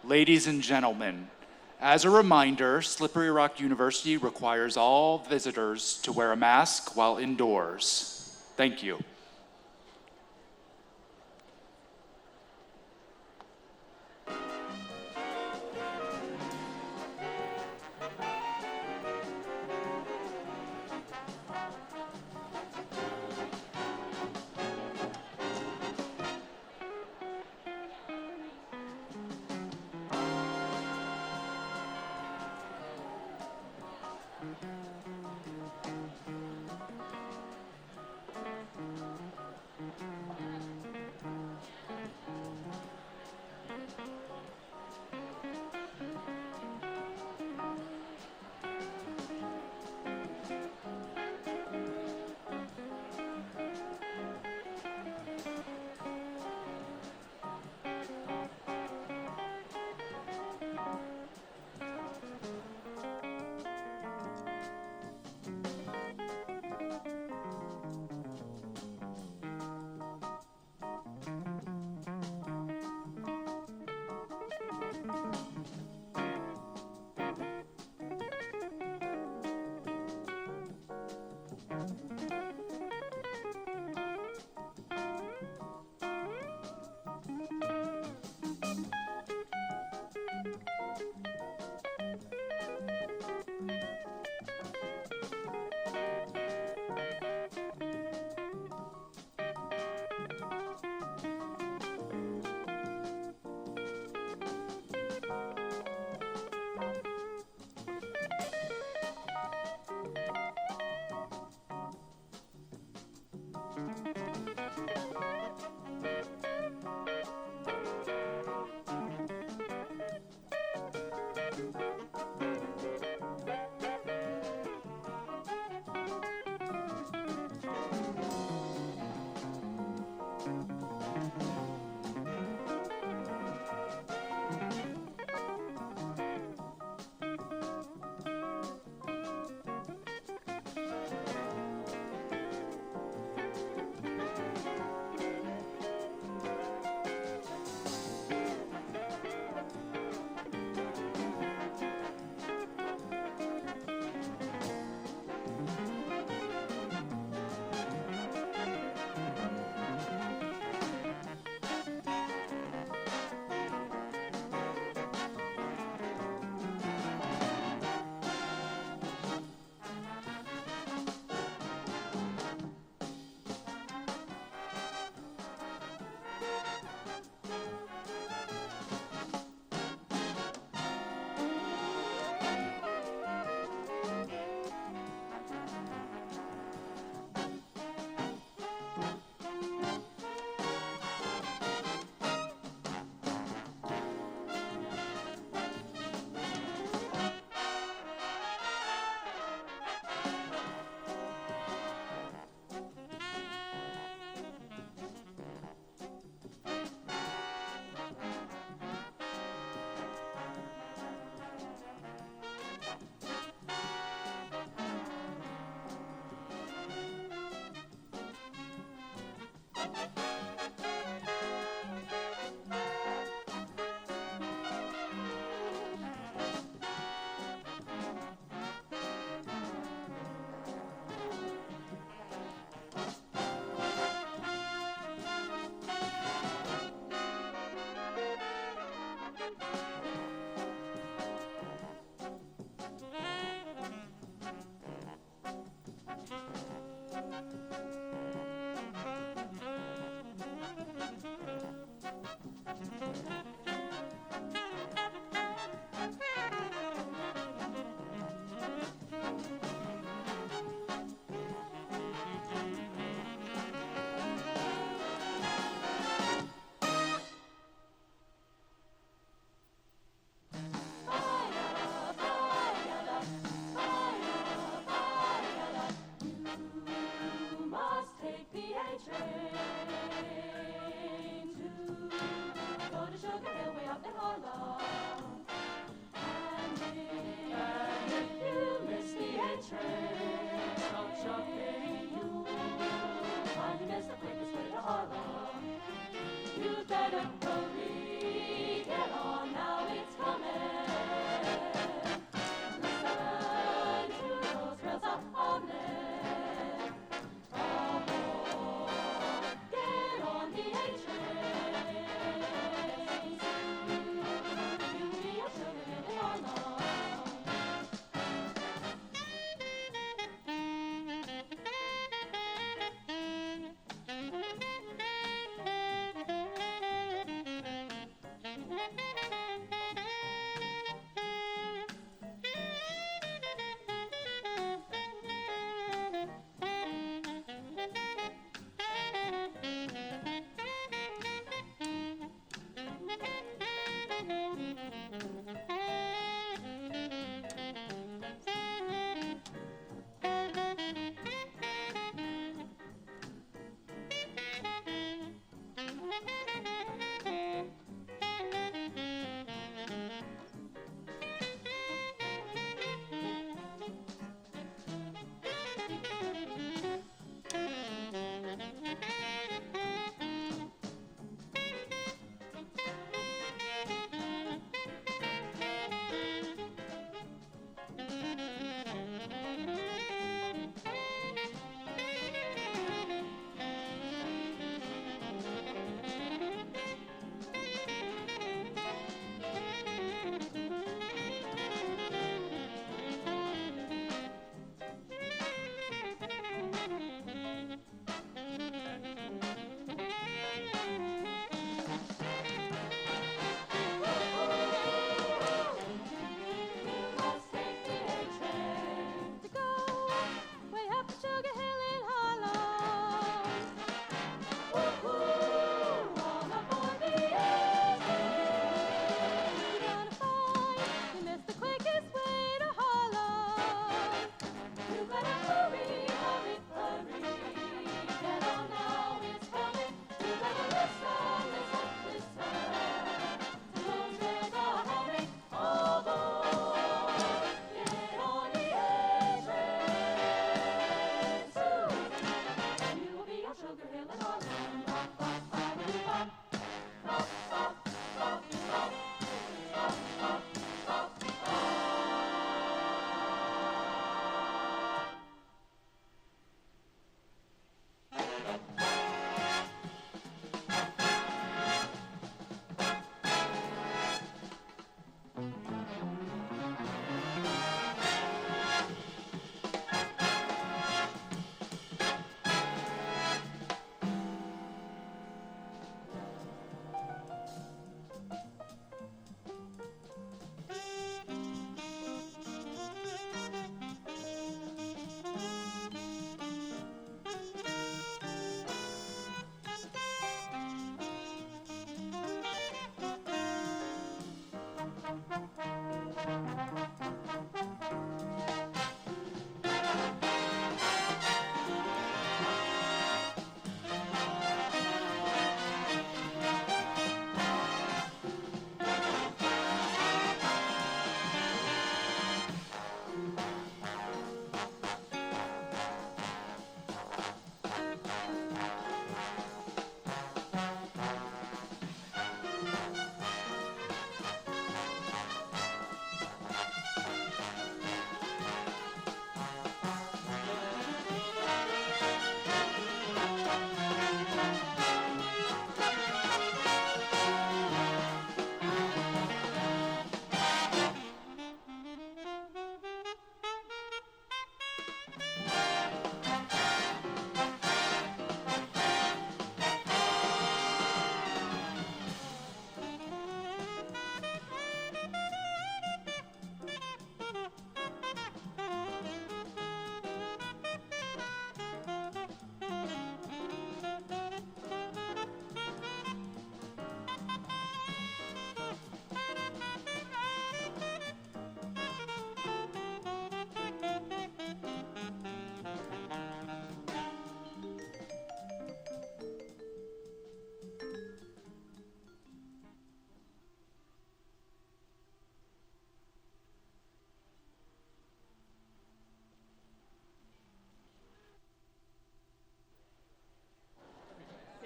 Ladies and gentlemen, as a reminder, Slippery Rock University requires all visitors to wear a mask while indoors. Thank you.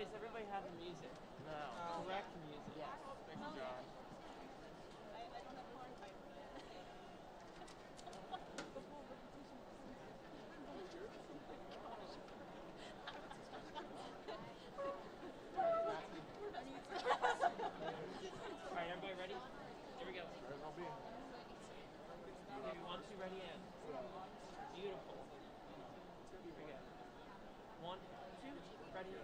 Does everybody have the music? No. Correct music. Yes. Thank you, John. All right, everybody ready? Here we go. Maybe 1, 2, ready, and. Beautiful. Here we go. 1, 2, ready,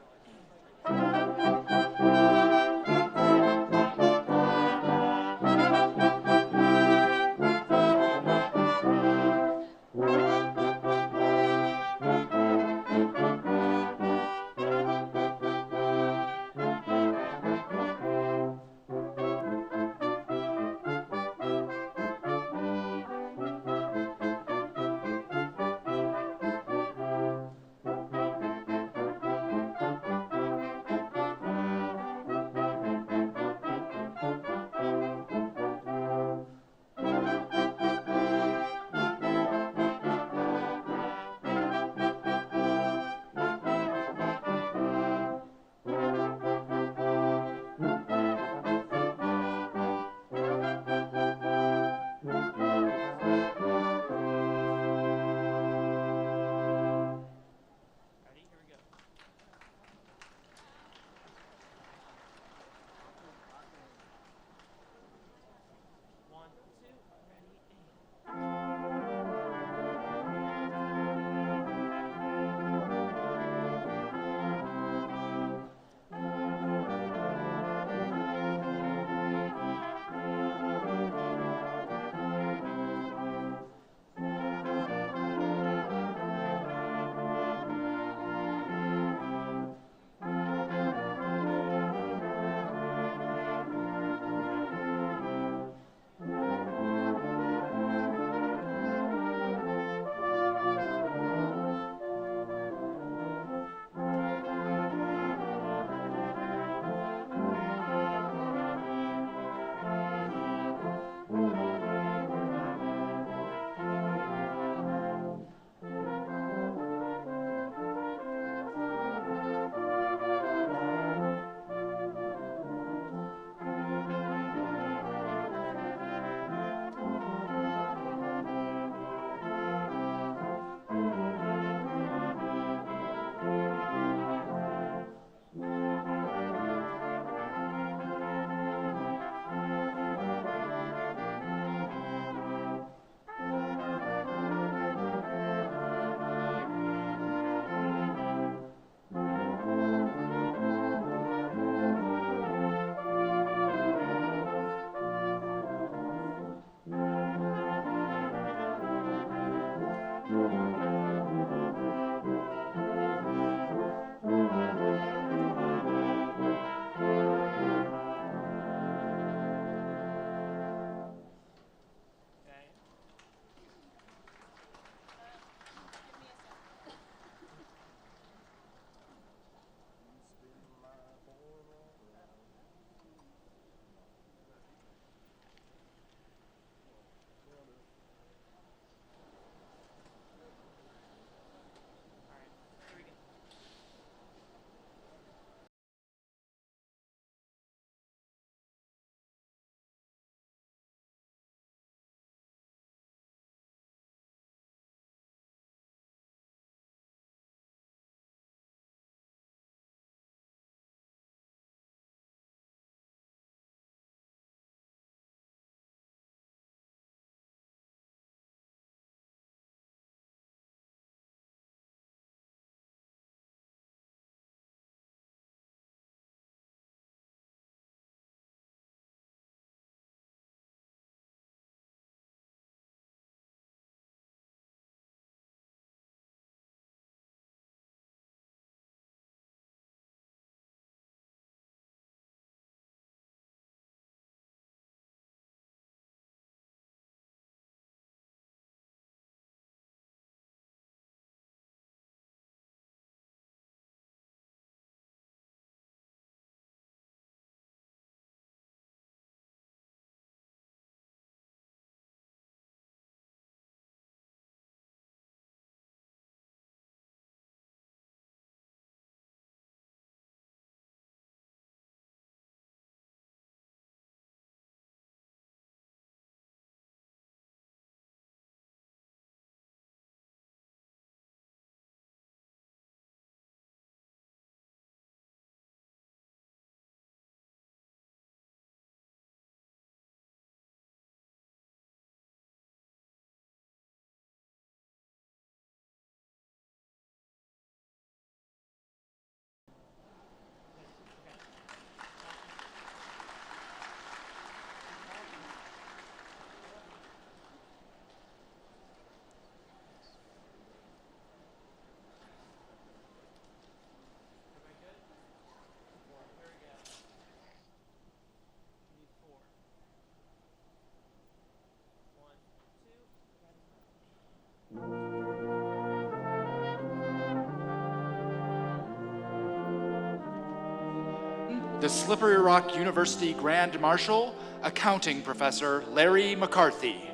the Slippery Rock University Grand Marshal, Accounting Professor Larry McCarthy.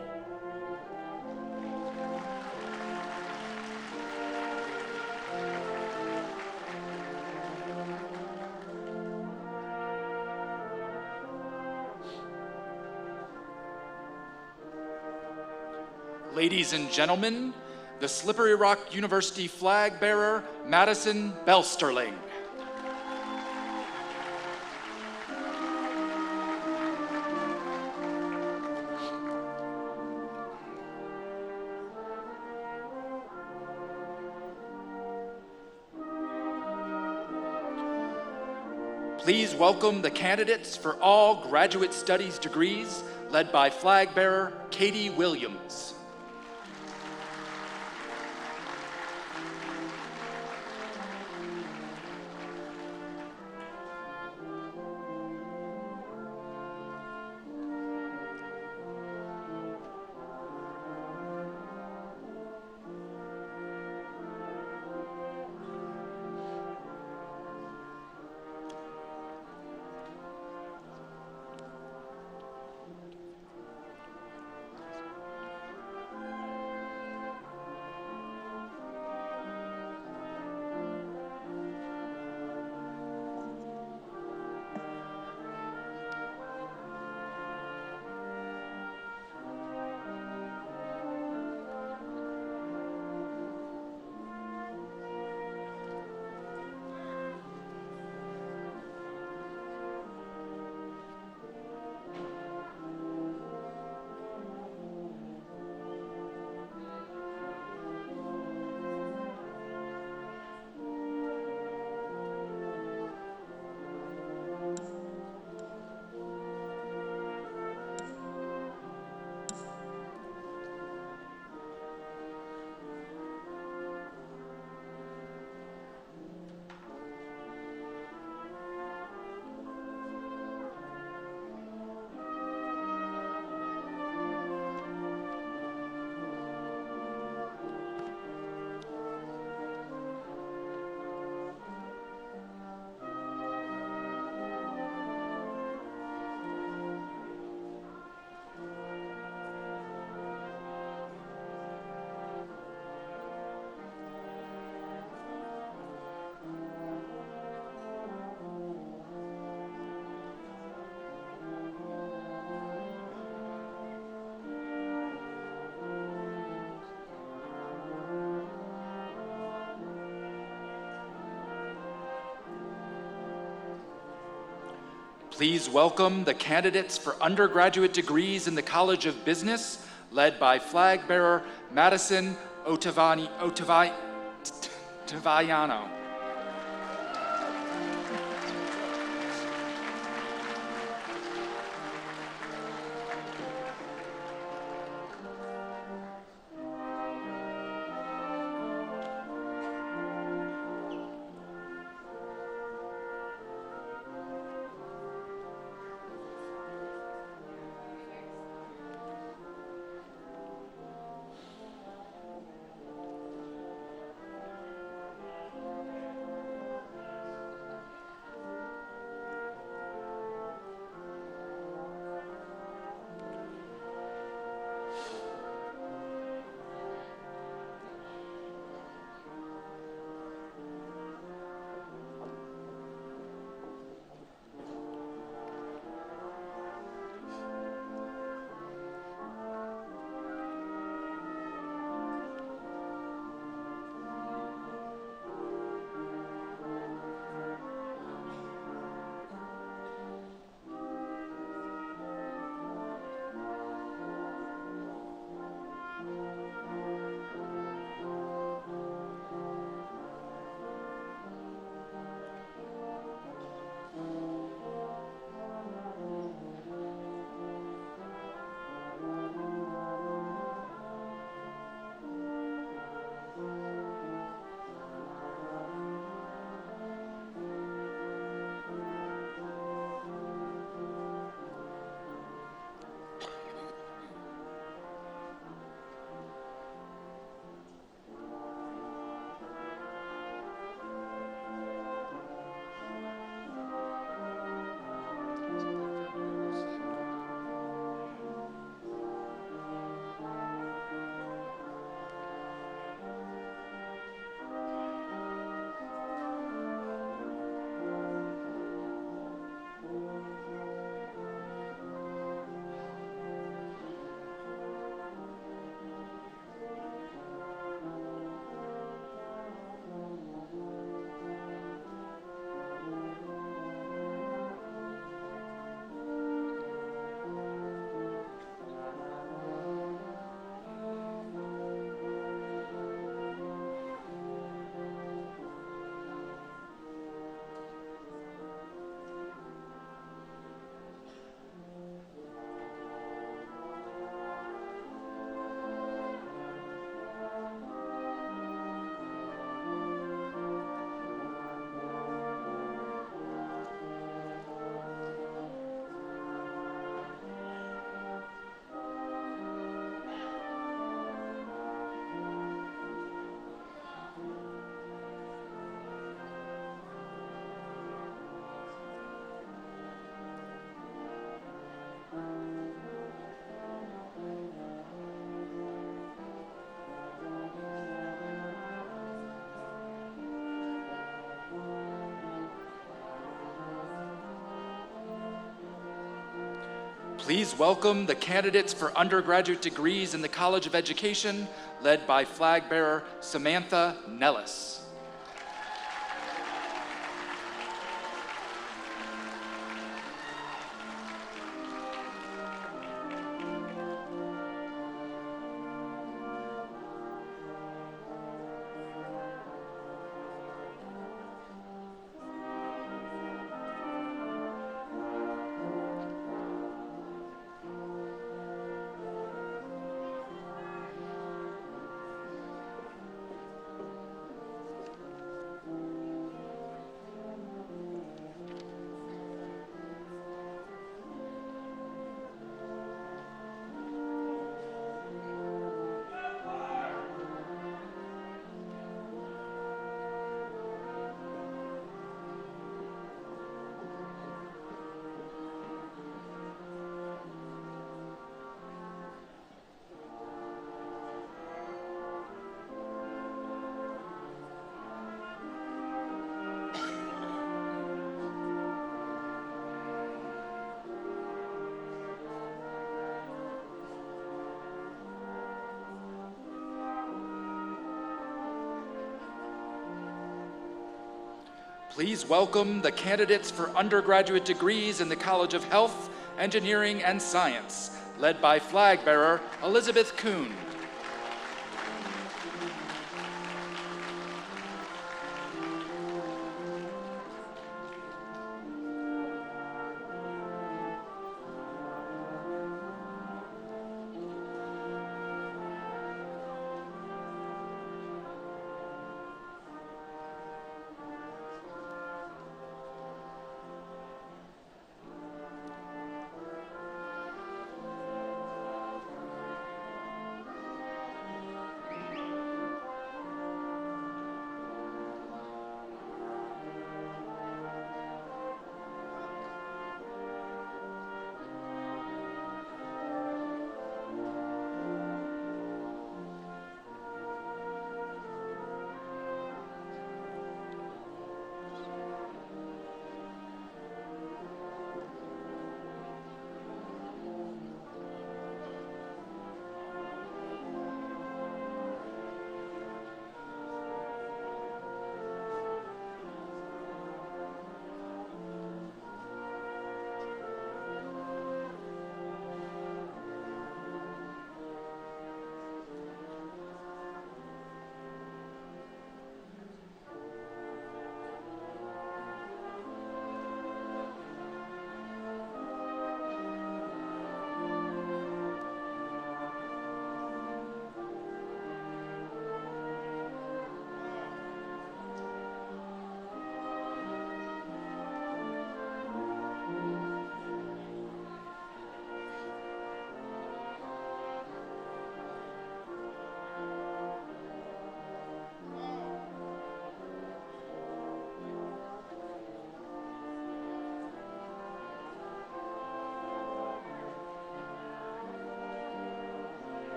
Ladies and gentlemen, the Slippery Rock University flag bearer, Madison Belsterling. Please welcome the candidates for all graduate studies degrees, led by flag bearer Katie Williams. Please welcome the candidates for undergraduate degrees in the College of Business, led by flag bearer Madison Ottaviano. Please welcome the candidates for undergraduate degrees in the College of Education, led by flag bearer Samantha Nellis. Please welcome the candidates for undergraduate degrees in the College of Health, Engineering, and Science, led by flag bearer Elizabeth Kuhn.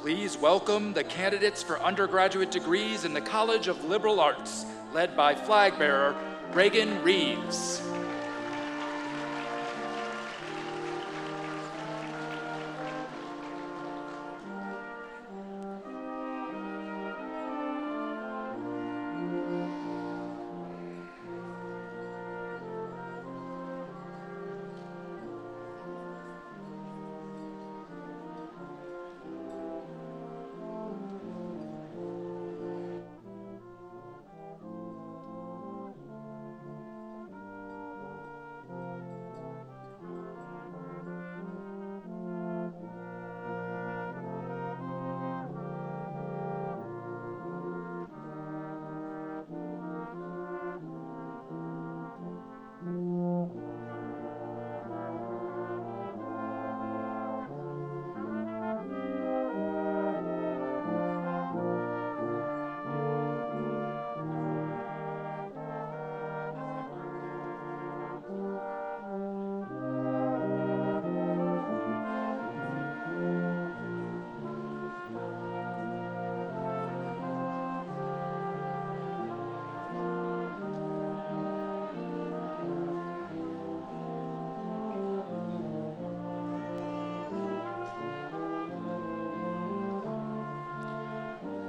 Please welcome the candidates for undergraduate degrees in the College of Liberal Arts, led by flag bearer Reagan Reeves.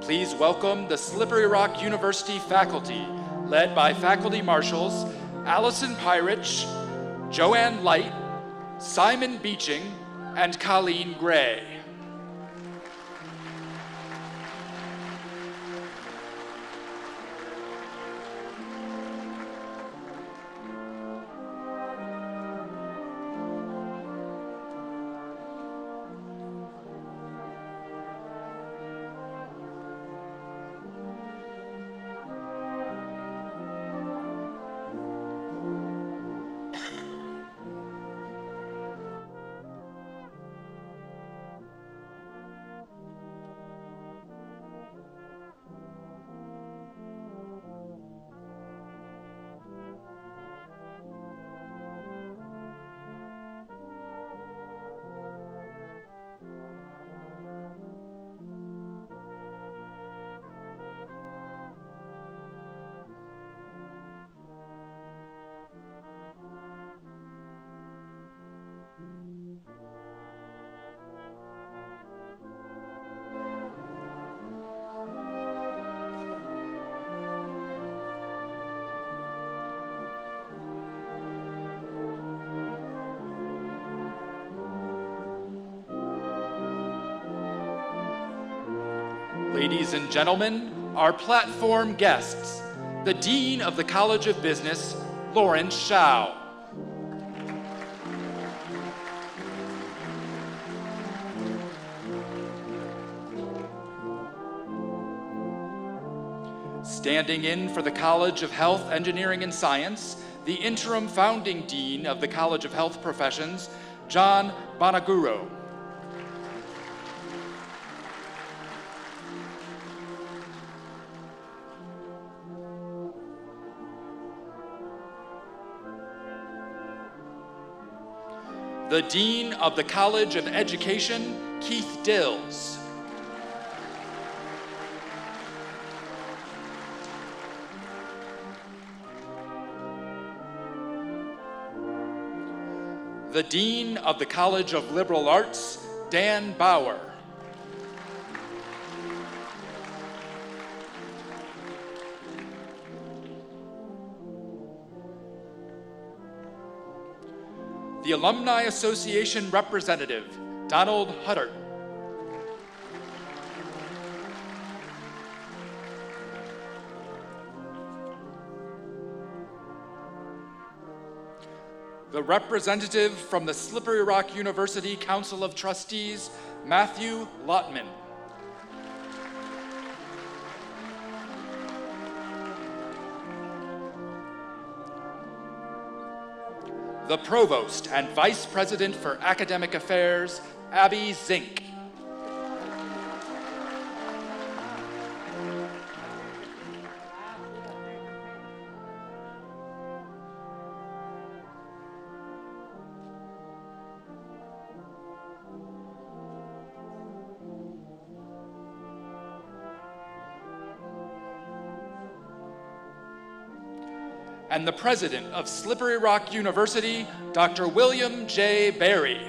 Please welcome the Slippery Rock University faculty, led by Faculty Marshals Allison Pyrich, Joanne Light, Simon Beeching, and Colleen Gray. Ladies and gentlemen, our platform guests, the Dean of the College of Business, Lawrence Shao. Standing in for the College of Health, Engineering, and Science, the interim founding Dean of the College of Health Professions, John Bonaguro. The Dean of the College of Education, Keith Dills. The Dean of the College of Liberal Arts, Dan Bauer. The Alumni Association representative, Donald Huddart. The representative from the Slippery Rock University Council of Trustees, Matthew Lotman. The Provost and Vice President for Academic Affairs, Abby Zink. And the President of Slippery Rock University, Dr. William J. Berry.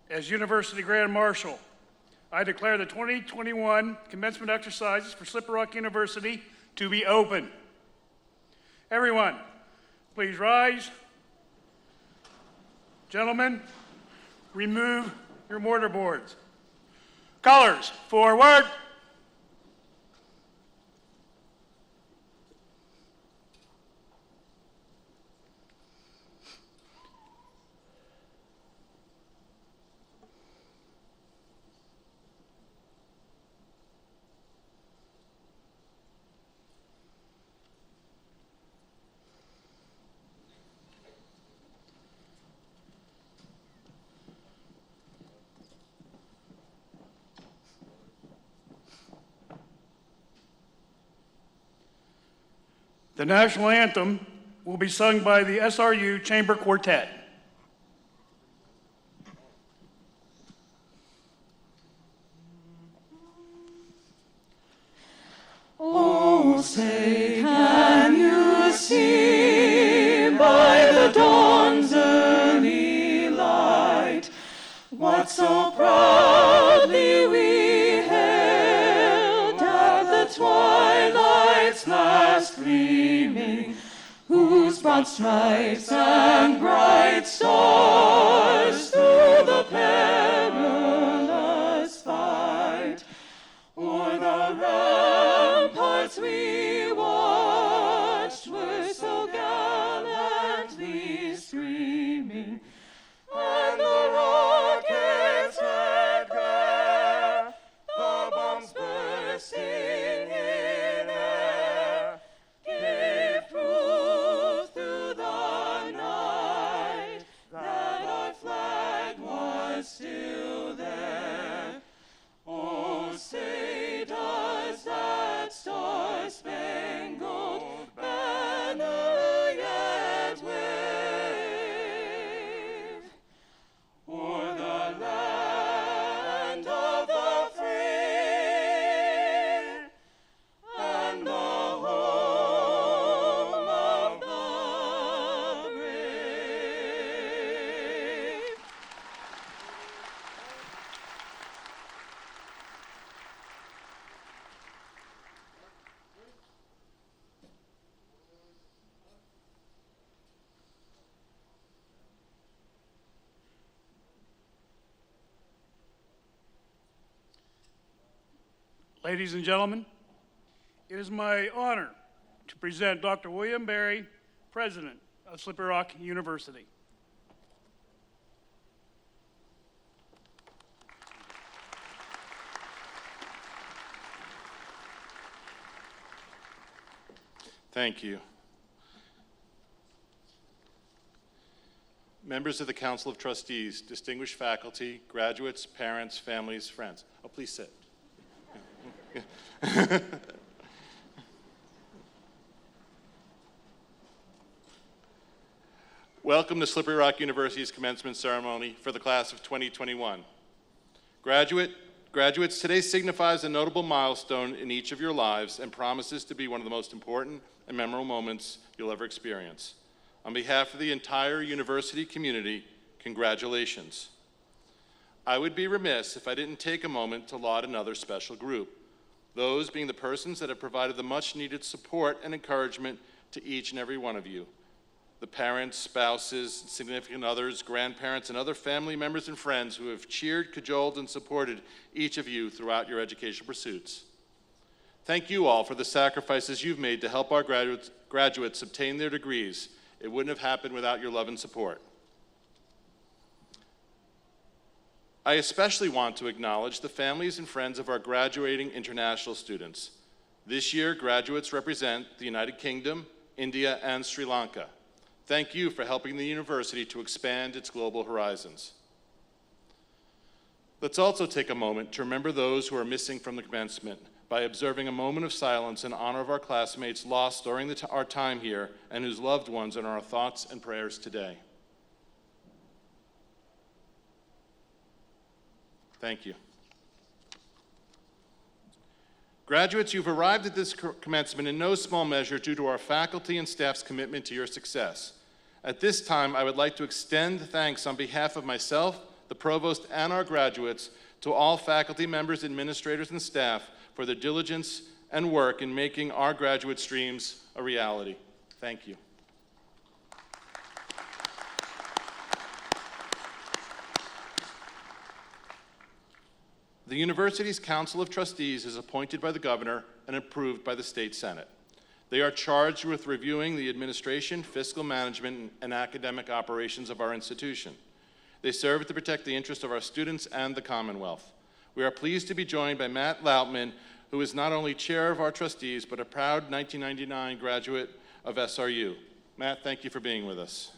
As University Grand Marshal, I declare the 2021 commencement exercises for Slippery Rock University to be open. Everyone, please rise. Gentlemen, remove your mortar boards. Colors, forward. The national anthem will be sung by the SRU Chamber Quartet. Oh, say, can you see by the dawn's early light what so proudly we hailed at the twilight's last gleaming, whose broad stripes and bright stars through the perilous fight o'er the ramparts we watched were so gallantly streaming, and the rockets' red glare, the bombs bursting in air, gave proof through the night that our flag was still there. Oh, say does that star-spangled banner yet wave o'er the land of the free and the home of the brave? Ladies and gentlemen, it is my honor to present Dr. William Berry, President of Slippery Rock University. Thank you. Members of the Council of Trustees, distinguished faculty, graduates, parents, families, friends. Oh, please sit. Welcome to Slippery Rock University's commencement ceremony for the class of 2021. Graduates, today signifies a notable milestone in each of your lives and promises to be one of the most important and memorable moments you'll ever experience. On behalf of the entire university community, congratulations. I would be remiss if I didn't take a moment to laud another special group, those being the persons that have provided the much-needed support and encouragement to each and every one of you. The parents, spouses, significant others, grandparents, and other family members and friends who have cheered, cajoled, and supported each of you throughout your educational pursuits. Thank you all for the sacrifices you've made to help our graduates obtain their degrees. It wouldn't have happened without your love and support. I especially want to acknowledge the families and friends of our graduating international students. This year, graduates represent the United Kingdom, India, and Sri Lanka. Thank you for helping the university to expand its global horizons. Let's also take a moment to remember those who are missing from the commencement by observing a moment of silence in honor of our classmates lost during our time here and whose loved ones are in our thoughts and prayers today. Thank you. Graduates, you've arrived at this commencement in no small measure due to our faculty and staff's commitment to your success. At this time, I would like to extend thanks on behalf of myself, the provost, and our graduates to all faculty members, administrators, and staff for their diligence and work in making our graduate dreams a reality. Thank you. The university's Council of Trustees is appointed by the governor and approved by the state senate. They are charged with reviewing the administration, fiscal management, and academic operations of our institution. They serve to protect the interests of our students and the Commonwealth. We are pleased to be joined by Matt Lautman, who is not only chair of our trustees, but a proud 1999 graduate of SRU. Matt, thank you for being with us.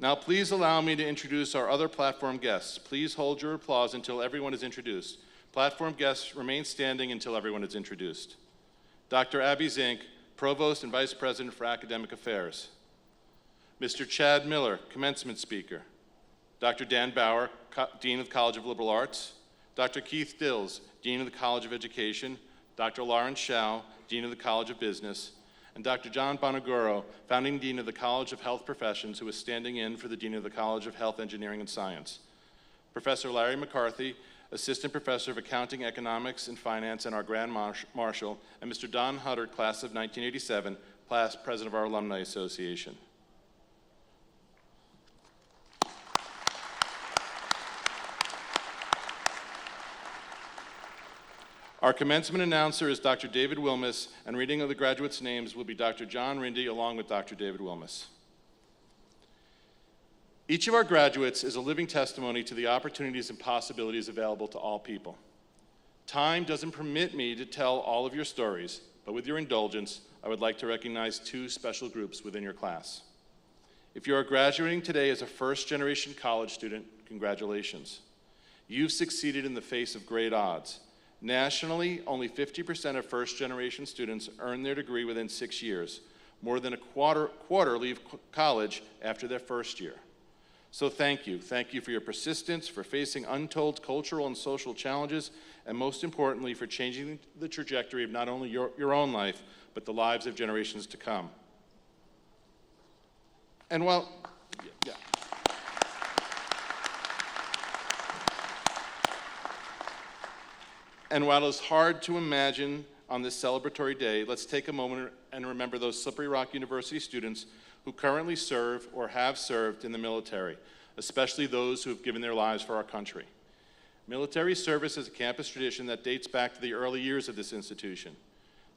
Now please allow me to introduce our other platform guests. Please hold your applause until everyone is introduced. Platform guests remain standing until everyone is introduced. Dr. Abby Zink, Provost and Vice President for Academic Affairs. Mr. Chad Miller, Commencement Speaker. Dr. Dan Bauer, Dean of the College of Liberal Arts. Dr. Keith Dills, Dean of the College of Education. Dr. Lawrence Shao, Dean of the College of Business. And Dr. John Bonaguro, Founding Dean of the College of Health Professions, who is standing in for the Dean of the College of Health, Engineering, and Science. Professor Larry McCarthy, Assistant Professor of Accounting, Economics, and Finance, and our Grand Marshal, and Mr. Don Huddard, Class of 1987, past President of our Alumni Association. Our commencement announcer is Dr. David Wilmus, and reading of the graduates' names will be Dr. John Rindy along with Dr. David Wilmus. Each of our graduates is a living testimony to the opportunities and possibilities available to all people. Time doesn't permit me to tell all of your stories, but with your indulgence, I would like to recognize two special groups within your class. If you are graduating today as a first-generation college student, congratulations. You've succeeded in the face of great odds. Nationally, only 50% of first-generation students earn their degree within 6 years. More than a quarter leave college after their first year. So thank you. Thank you for your persistence, for facing untold cultural and social challenges, and most importantly, for changing the trajectory of not only your own life, but the lives of generations to come. And while, yeah. And while it's hard to imagine on this celebratory day, let's take a moment and remember those Slippery Rock University students who currently serve or have served in the military, especially those who have given their lives for our country. Military service is a campus tradition that dates back to the early years of this institution.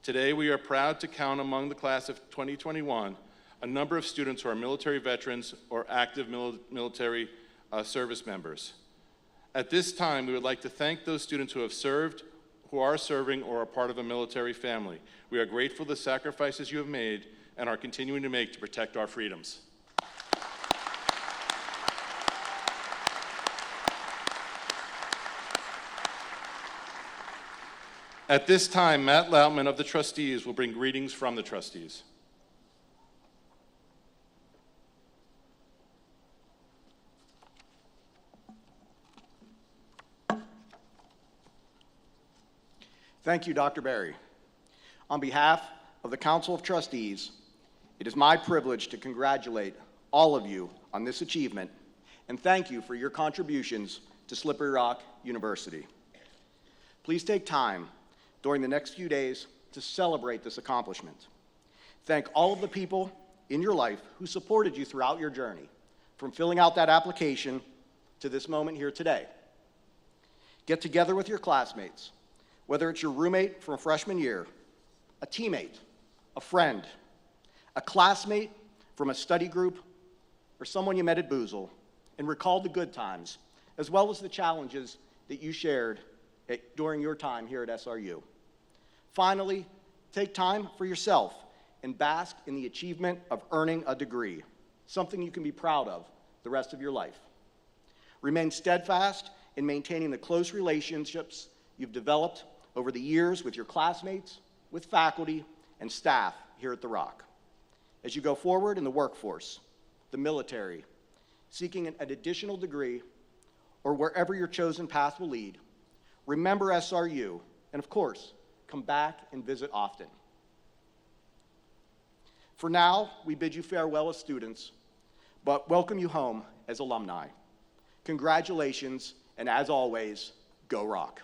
Today, we are proud to count among the class of 2021 a number of students who are military veterans or active military service members. At this time, we would like to thank those students who have served, who are serving, or are part of a military family. We are grateful for the sacrifices you have made and are continuing to make to protect our freedoms. At this time, Matt Lautman of the Trustees will bring greetings from the Trustees. Thank you, Dr. Berry. On behalf of the Council of Trustees, it is my privilege to congratulate all of you on this achievement and thank you for your contributions to Slippery Rock University. Please take time during the next few days to celebrate this accomplishment. Thank all of the people in your life who supported you throughout your journey, from filling out that application to this moment here today. Get together with your classmates, whether it's your roommate from freshman year, a teammate, a friend, a classmate from a study group, or someone you met at Boozle, and recall the good times, as well as the challenges that you shared during your time here at SRU. Finally, take time for yourself and bask in the achievement of earning a degree, something you can be proud of the rest of your life. Remain steadfast in maintaining the close relationships you've developed over the years with your classmates, with faculty, and staff here at The Rock. As you go forward in the workforce, the military, seeking an additional degree, or wherever your chosen path will lead, remember SRU, and of course, come back and visit often. For now, we bid you farewell as students, but welcome you home as alumni. Congratulations, and as always, go Rock.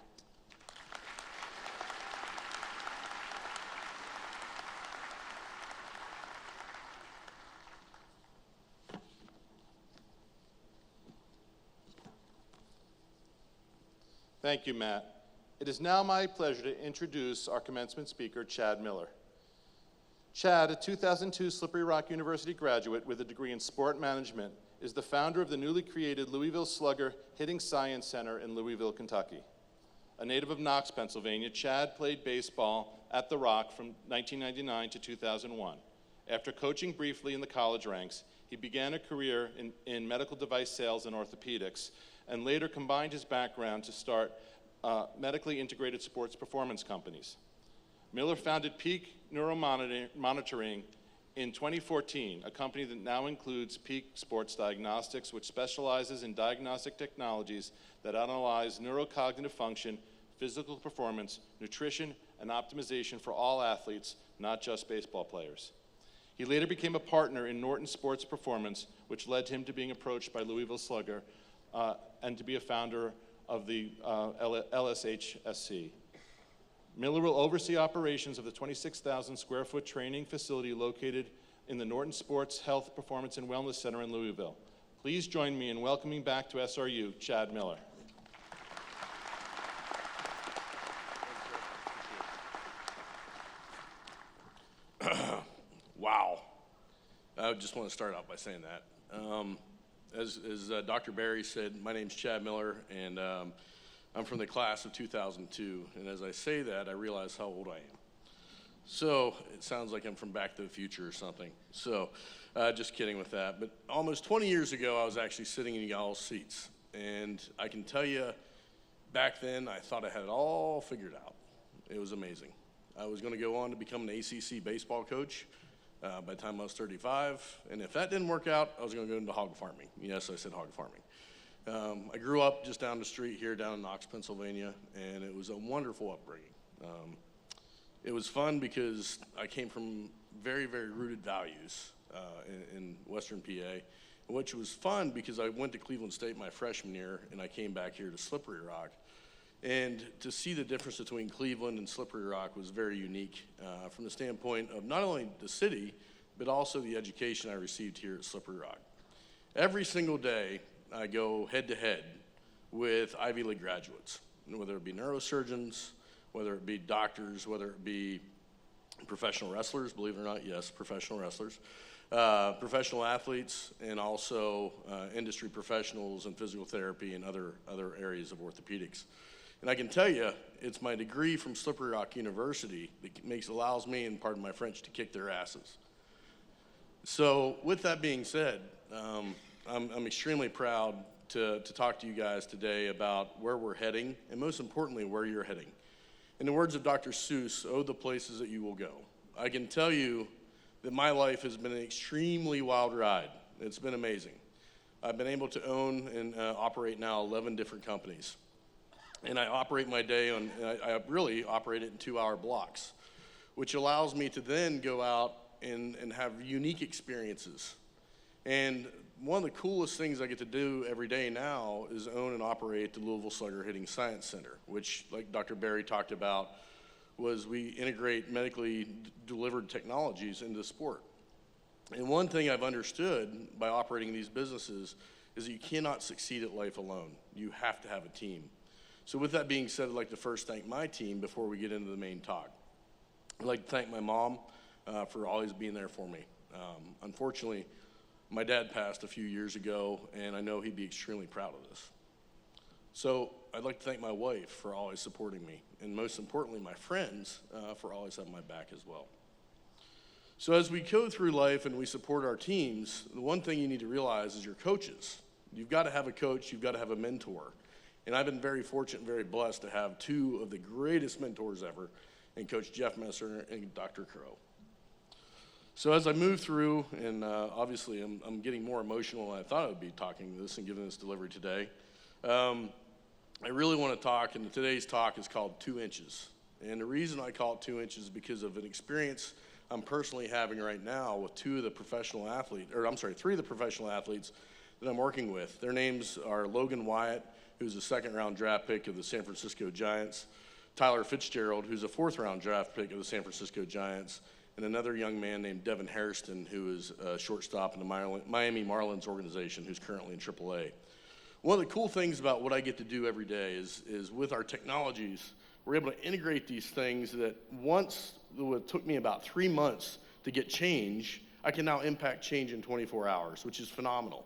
Thank you, Matt. It is now my pleasure to introduce our commencement speaker, Chad Miller. Chad, a 2002 Slippery Rock University graduate with a degree in sport management, is the founder of the newly created Louisville Slugger Hitting Science Center in Louisville, Kentucky. A native of Knox, Pennsylvania, Chad played baseball at The Rock from 1999 to 2001. After coaching briefly in the college ranks, He began a career in medical device sales and orthopedics, and later combined his background to start medically integrated sports performance companies. Miller founded Peak Neuromonitoring in 2014, a company that now includes Peak Sports Diagnostics, which specializes in diagnostic technologies that analyze neurocognitive function, physical performance, nutrition, and optimization for all athletes, not just baseball players. He later became a partner in Norton Sports Performance, which led him to being approached by Louisville Slugger and to be a founder of the LSHSC. Miller will oversee operations of the 26,000 square foot training facility located in the Norton Sports Health, Performance, and Wellness Center in Louisville. Please join me in welcoming back to SRU, Chad Miller. Wow. I just want to start out by saying that. As Dr. Barry said, my name's Chad Miller, and I'm from the class of 2002. And as I say that, I realize how old I am. So it sounds like I'm from Back to the Future or something. So just kidding with that. But almost 20 years ago, I was actually sitting in y'all's seats. And I can tell you, back then, I thought I had it all figured out. It was amazing. I was going to go on to become an ACC baseball coach by the time I was 35. And if that didn't work out, I was going to go into hog farming. Yes, I said hog farming. I grew up just down the street here down in Knox, Pennsylvania, and it was a wonderful upbringing. It was fun because I came from very, very rooted values in Western PA, which was fun because I went to Cleveland State my freshman year, and I came back here to Slippery Rock. And to see the difference between Cleveland and Slippery Rock was very unique from the standpoint of not only the city, but also the education I received here at Slippery Rock. Every single day, I go head-to-head with Ivy League graduates, whether it be neurosurgeons, whether it be doctors, whether it be professional wrestlers, believe it or not, yes, professional wrestlers, professional athletes, and also industry professionals in physical therapy and other areas of orthopedics. And I can tell you, it's my degree from Slippery Rock University that allows me, and pardon my French, to kick their asses. So with that being said, I'm extremely proud to talk to you guys today about where we're heading, and most importantly, where you're heading. In the words of Dr. Seuss, "Oh, the places that you will go." I can tell you that my life has been an extremely wild ride. It's been amazing. I've been able to own and operate now 11 different companies. And I operate my day I really operate it in 2-hour blocks, which allows me to then go out and have unique experiences. And one of the coolest things I get to do every day now is own and operate the Louisville Slugger Hitting Science Center, which, like Dr. Barry talked about, was we integrate medically delivered technologies into the sport. And one thing I've understood by operating these businesses is that you cannot succeed at life alone. You have to have a team. So with that being said, I'd like to first thank my team before we get into the main talk. I'd like to thank my mom for always being there for me. Unfortunately, my dad passed a few years ago, and I know he'd be extremely proud of this. So I'd like to thank my wife for always supporting me, and most importantly, my friends for always having my back as well. So as we go through life and we support our teams, the one thing you need to realize is your coaches. You've got to have a coach, you've got to have a mentor. And I've been very fortunate and very blessed to have two of the greatest mentors ever, in Coach Jeff Messer and Dr. Crow. So as I move through, and obviously I'm getting more emotional than I thought I would be talking this and giving this delivery today, I really want to talk, and today's talk is called 2 Inches. And the reason I call it 2 inches is because of an experience I'm personally having right now with 3 of the professional athletes that I'm working with. Their names are Logan Wyatt, who's a 2nd-round draft pick of the San Francisco Giants, Tyler Fitzgerald, who's a 4th-round draft pick of the San Francisco Giants, and another young man named Devin Hairston, who is a shortstop in the Miami Marlins organization, who's currently in AAA. One of the cool things about what I get to do every day is with our technologies, we're able to integrate these things that once it took me about 3 months to get change, I can now impact change in 24 hours, which is phenomenal.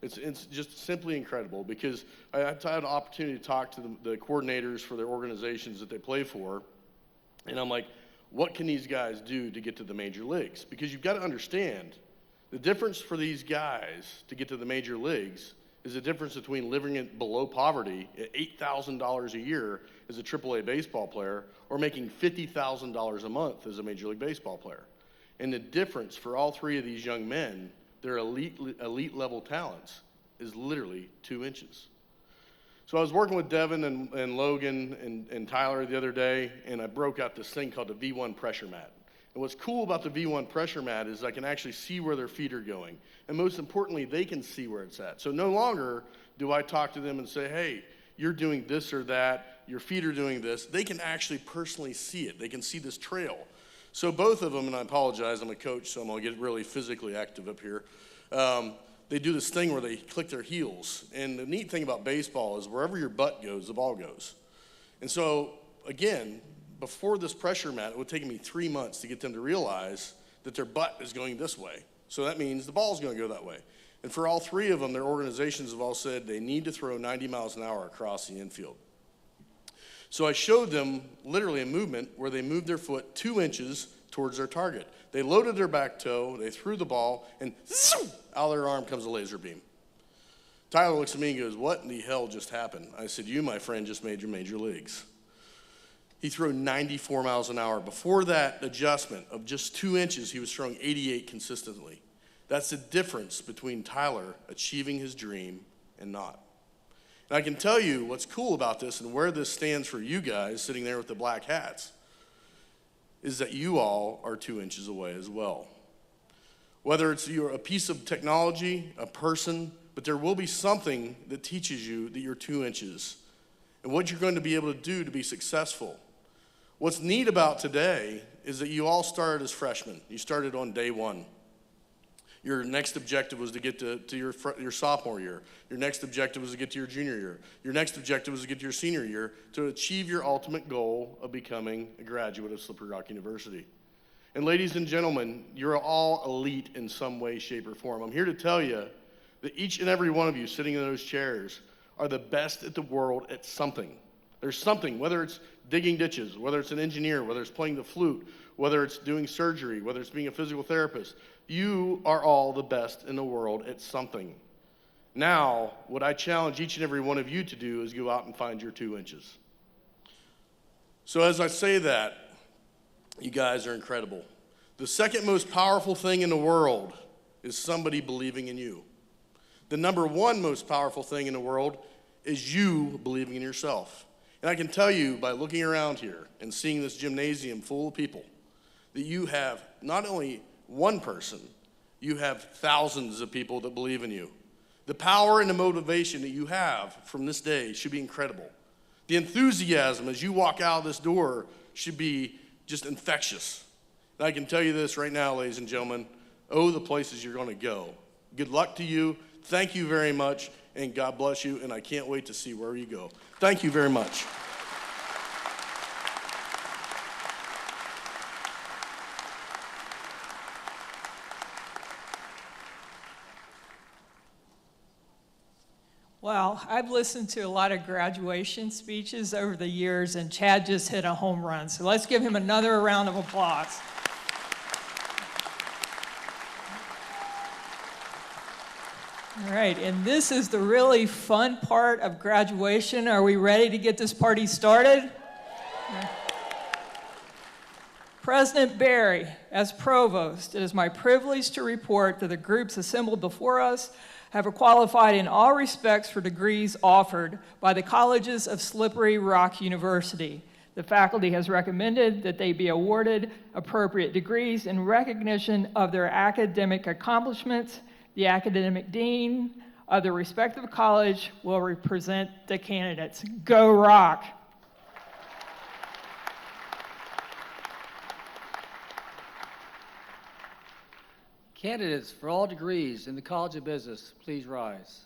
It's just simply incredible because I've had an opportunity to talk to the coordinators for their organizations that they play for, and I'm like, what can these guys do to get to the major leagues? Because you've got to understand The difference for these guys to get to the major leagues is the difference between living below poverty at $8,000 a year as a AAA baseball player or making $50,000 a month as a Major League Baseball player. And the difference for all three of these young men, their elite level talents, is literally 2 inches. So I was working with Devin and Logan and Tyler the other day, and I broke out this thing called the V1 pressure mat. And what's cool about the V1 pressure mat is I can actually see where their feet are going. And most importantly, they can see where it's at. So no longer do I talk to them and say, hey, you're doing this or that, your feet are doing this. They can actually personally see it. They can see this trail. So both of them, and I apologize, I'm a coach, so I'm going to get really physically active up here. They do this thing where they click their heels. And the neat thing about baseball is wherever your butt goes, the ball goes. And so, again, before this pressure mat, it would take me 3 months to get them to realize that their butt is going this way. So that means the ball's going to go that way. And for all three of them, their organizations have all said they need to throw 90 miles an hour across the infield. So I showed them literally a movement where they moved their foot 2 inches towards their target. They loaded their back toe, they threw the ball, and zoom, out of their arm comes a laser beam. Tyler looks at me and goes, what in the hell just happened? I said, you, my friend, just made your major leagues. He threw 94 miles an hour. Before that adjustment of just 2 inches, he was throwing 88 consistently. That's the difference between Tyler achieving his dream and not. And I can tell you what's cool about this and where this stands for you guys sitting there with the black hats is that you all are 2 inches away as well. Whether it's a piece of technology, a person, but there will be something that teaches you that you're 2 inches and what you're going to be able to do to be successful. What's neat about today is that you all started as freshmen. You started on day one. Your next objective was to get to your sophomore year. Your next objective was to get to your junior year. Your next objective was to get to your senior year to achieve your ultimate goal of becoming a graduate of Slippery Rock University. And ladies and gentlemen, you're all elite in some way, shape, or form. I'm here to tell you that each and every one of you sitting in those chairs are the best at the world at something. There's something, whether it's digging ditches, whether it's an engineer, whether it's playing the flute, whether it's doing surgery, whether it's being a physical therapist. You are all the best in the world at something. Now, what I challenge each and every one of you to do is go out and find your 2 inches. So as I say that, you guys are incredible. The second most powerful thing in the world is somebody believing in you. The number one most powerful thing in the world is you believing in yourself. And I can tell you by looking around here and seeing this gymnasium full of people that you have not only one person, you have thousands of people that believe in you. The power and the motivation that you have from this day should be incredible. The enthusiasm as you walk out of this door should be just infectious. And I can tell you this right now, ladies and gentlemen, the places you're going to go. Good luck to you. Thank you very much, and God bless you, and I can't wait to see where you go. Thank you very much. Well, I've listened to a lot of graduation speeches over the years, and Chad just hit a home run. So let's give him another round of applause. All right, and this is the really fun part of graduation. Are we ready to get this party started? Yeah. President Barry, as provost, it is my privilege to report that the groups assembled before us have qualified in all respects for degrees offered by the colleges of Slippery Rock University. The faculty has recommended that they be awarded appropriate degrees in recognition of their academic accomplishments. The academic dean of the respective college will represent the candidates. Go Rock! Candidates for all degrees in the College of Business, please rise.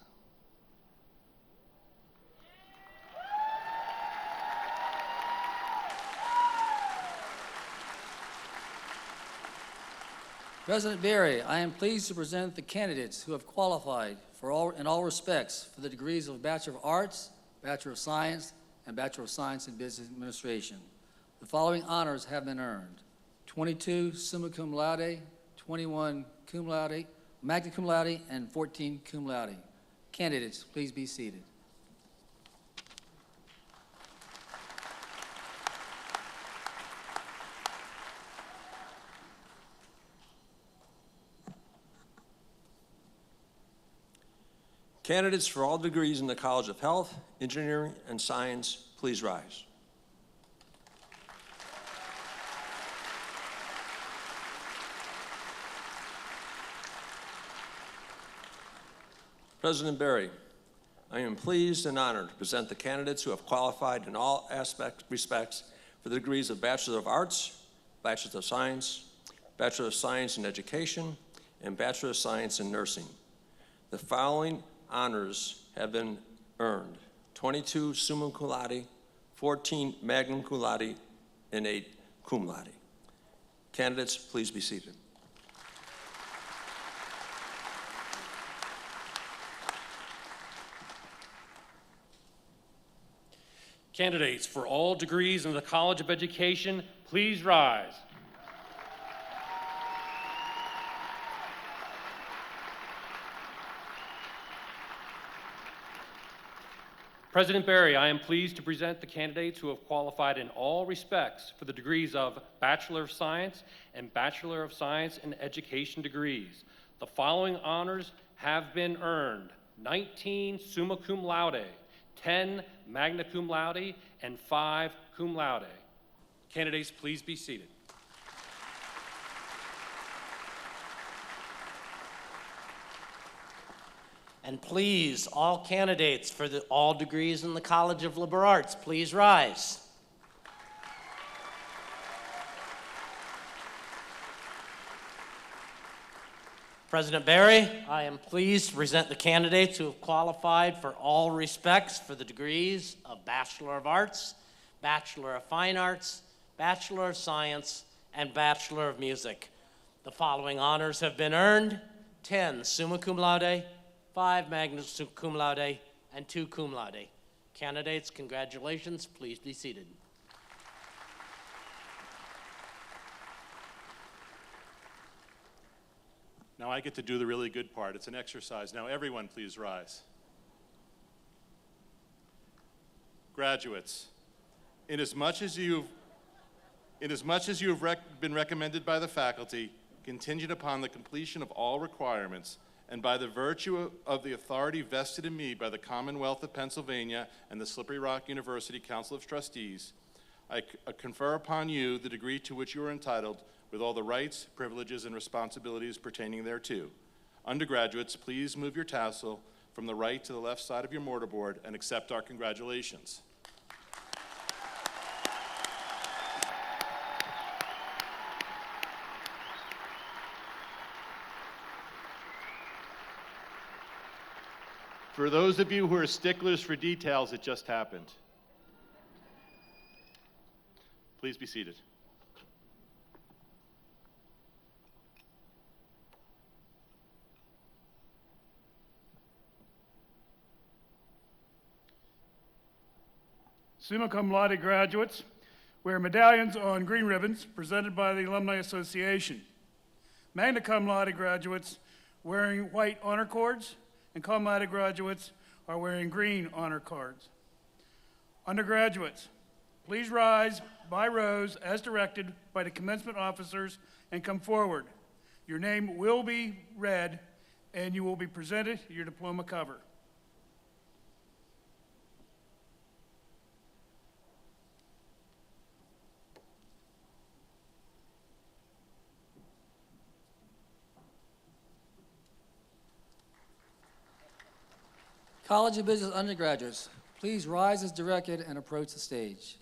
President Barry, I am pleased to present the candidates who have qualified in all respects for the degrees of Bachelor of Arts, Bachelor of Science, and Bachelor of Science in Business Administration. The following honors have been earned: 22 summa cum laude, 21 cum laude, magna cum laude, and 14 cum laude. Candidates, please be seated. Candidates for all degrees in the College of Health, Engineering, and Science, please rise. President Barry, I am pleased and honored to present the candidates who have qualified in all respects for the degrees of Bachelor of Arts, Bachelor of Science, Bachelor of Science in Education, and Bachelor of Science in Nursing. The following honors have been earned: 22 summa cum laude, 14 magna cum laude, and 8 cum laude. Candidates, please be seated. Candidates for all degrees in the College of Education, please rise. President Barry, I am pleased to present the candidates who have qualified in all respects for the degrees of Bachelor of Science and Bachelor of Science in Education degrees. The following honors have been earned: 19 summa cum laude, 10 magna cum laude, and 5 cum laude. Candidates, please be seated. And please, all candidates for all degrees in the College of Liberal Arts, please rise. President Barry, I am pleased to present the candidates who have qualified for all respects for the degrees of Bachelor of Arts, Bachelor of Fine Arts, Bachelor of Science, and Bachelor of Music. The following honors have been earned: 10 summa cum laude, 5 magna cum laude, and 2 cum laude. Candidates, congratulations. Please be seated. Now I get to do the really good part. It's an exercise. Now everyone please rise. Graduates, inasmuch as you've been recommended by the faculty, contingent upon the completion of all requirements, and by the virtue of the authority vested in me by the Commonwealth of Pennsylvania and the Slippery Rock University Council of Trustees, I confer upon you the degree to which you are entitled, with all the rights, privileges, and responsibilities pertaining thereto. Undergraduates, please move your tassel from the right to the left side of your mortarboard and accept our congratulations. For those of you who are sticklers for details, it just happened. Please be seated. Summa cum laude graduates wear medallions on green ribbons presented by the Alumni Association. Magna cum laude graduates wearing white honor cords, and cum laude graduates are wearing green honor cards. Undergraduates, please rise by rows as directed by the commencement officers and come forward. Your name will be read and you will be presented your diploma cover. College of Business undergraduates, please rise as directed and approach the stage.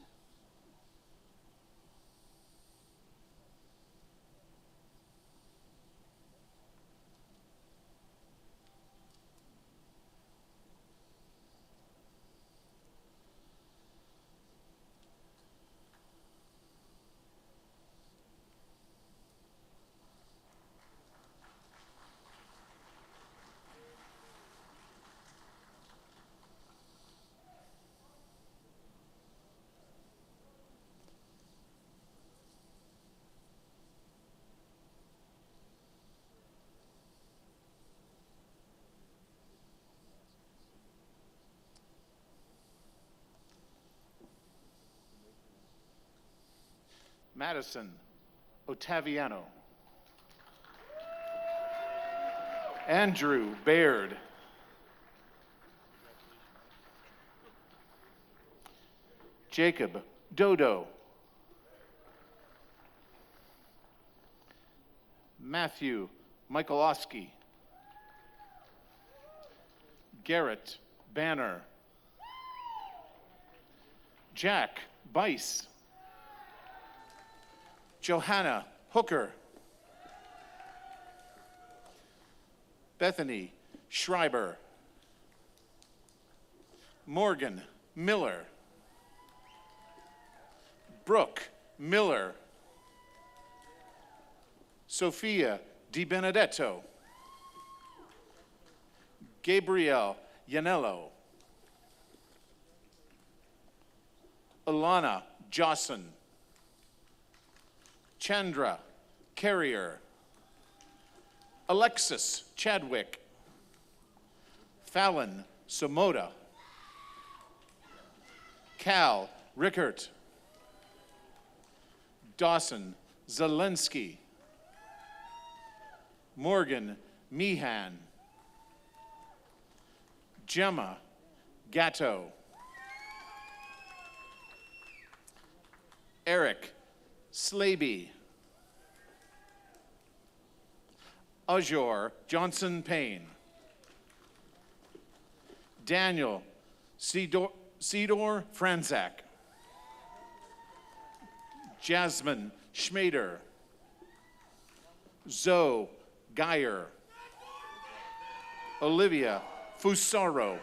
Madison Ottaviano. Andrew Baird. Jacob Dodo. Matthew Michaelowski. Garrett Banner. Jack Bice. Johanna Hooker. Bethany Schreiber. Morgan Miller. Brooke Miller. Sophia Di Benedetto. Gabrielle Yanello. Alana Jossen. Chandra Carrier. Alexis Chadwick. Fallon Somoda. Cal Rickert. Dawson Zelensky. Morgan Meehan. Gemma Gatto. Eric Slaby. Azure Johnson Payne. Daniel Sidor Franzak. Jasmine Schmader. Zoe Geyer. Olivia Fusaro.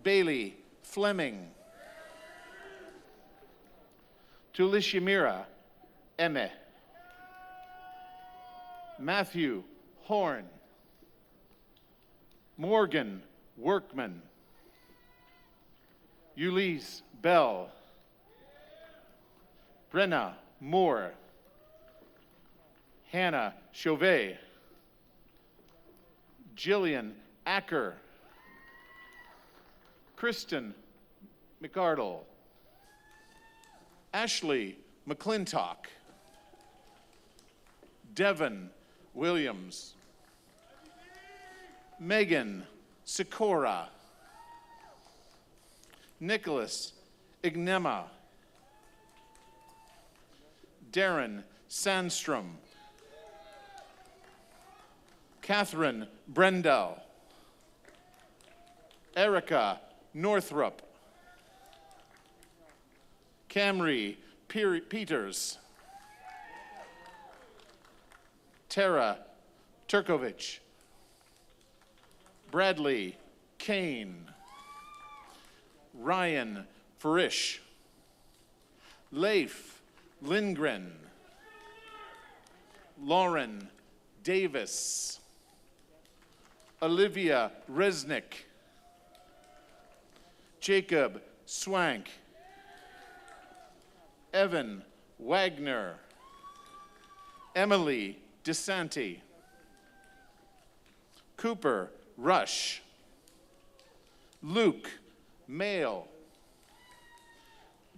Bailey Fleming. Tulishamira Emme. Matthew Horn. Morgan Workman. Ulysses Bell. Brenna Moore. Hannah Chauvet. Jillian Acker. Kristen McArdle. Ashley McClintock. Devin Williams. Megan Sikora. Nicholas Ignema. Darren Sandstrom. Catherine Brendel. Erica Northrup. Camry Peters. Tara Turkovich. Bradley Kane. Ryan Farish. Leif Lindgren. Lauren Davis. Olivia Resnick. Jacob Swank. Evan Wagner. Emily DeSanti. Cooper Rush. Luke Mail.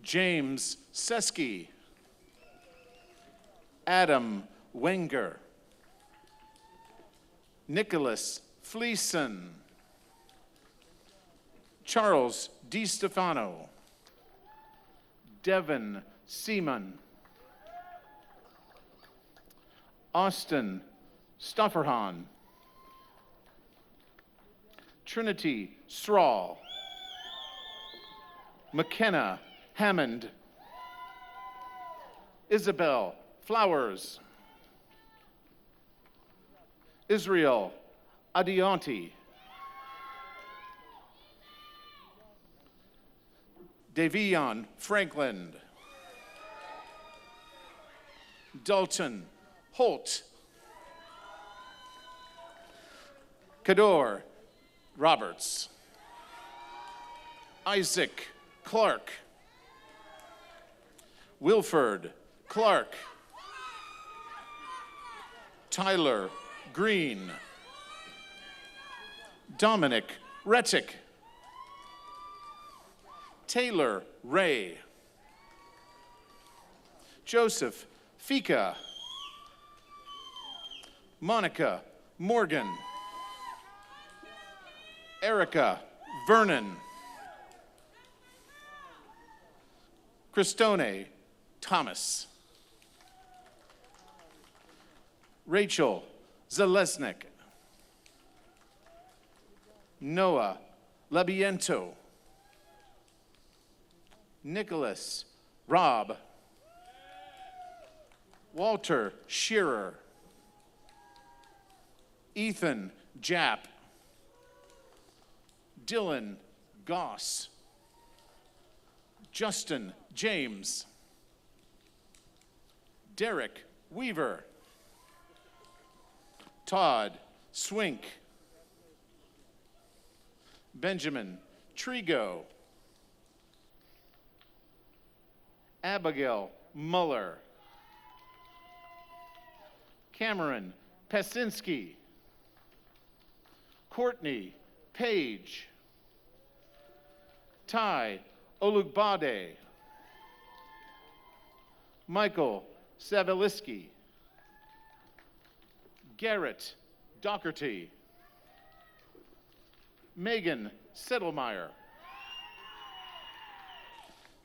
James Seski. Adam Wenger. Nicholas Fleeson. Charles DiStefano. Devin Seaman. Austin Stufferhan. Trinity Strahl. McKenna Hammond. Isabel Flowers. Israel Adianti. Davion Franklin. Dalton Holt. Kador Roberts. Isaac Clark. Wilford Clark. Tyler Green. Dominic Rettick. Taylor Ray. Joseph Fika, Monica Morgan, Erica Vernon, Christone Thomas, Rachel Zalesnik, Noah Labiento, Nicholas Robb, Walter Shearer, Ethan Japp, Dylan Goss, Justin James, Derek Weaver, Todd Swink, Benjamin Trigo, Abigail Muller, Cameron Pesinski, Courtney Page, Ty Olugbade, Michael Saviliski, Garrett Docherty, Megan Settlemeyer,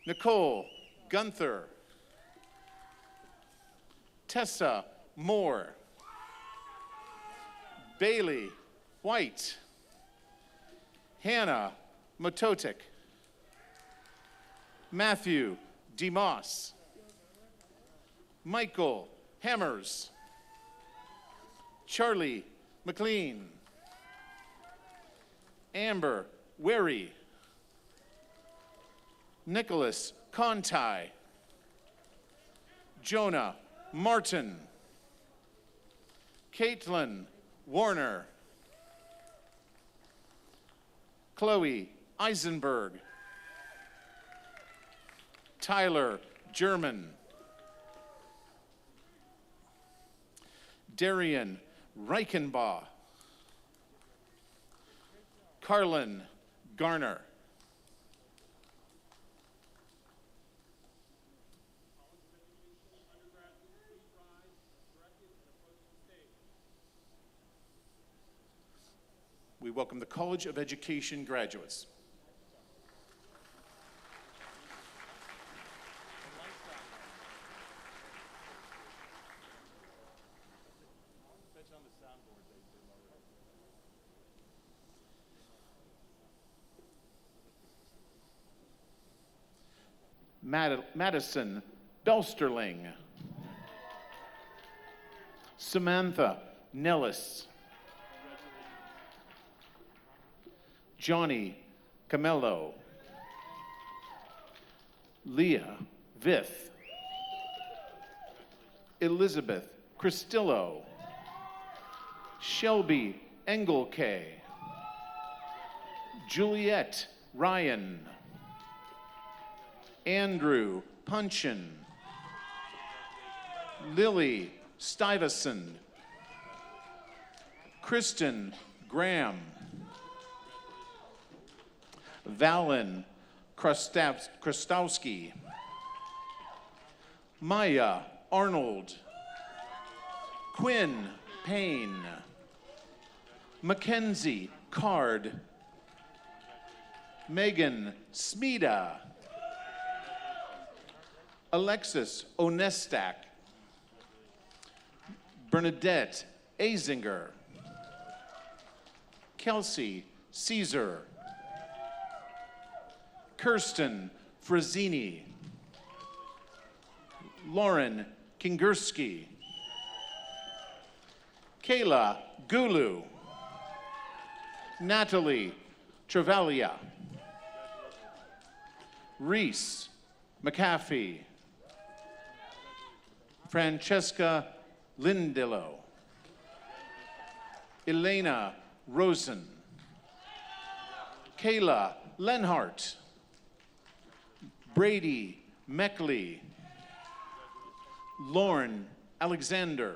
Nicole Gunther, Tessa Moore, Bailey White, Hannah Mototic, Matthew DeMoss, Michael Hammers, Charlie McLean, Amber Wary, Nicholas Conti, Jonah Martin, Caitlin Warner, Chloe Eisenberg, Tyler German, Darian Reichenbaugh, Carlin Garner, we welcome the College of Education graduates. Madison Belsterling, Samantha Nellis, Johnny Camello, Leah Vith, Elizabeth Cristillo, Shelby Engelke, Juliet Ryan, Andrew Punchin, Lily Stuyvesant, Kristen Graham, Valen Krastowski, Maya Arnold, Quinn Payne, Mackenzie Card, Megan Smeda, Alexis Onestak, Bernadette Azinger, Kelsey Caesar, Kirsten Frazzini, Lauren Kingursky, Kayla Gulu, Natalie Travalia, Reese McAfee, Francesca Lindillo, Elena Rosen, Kayla Lenhart, Brady Meckley, Lauren Alexander,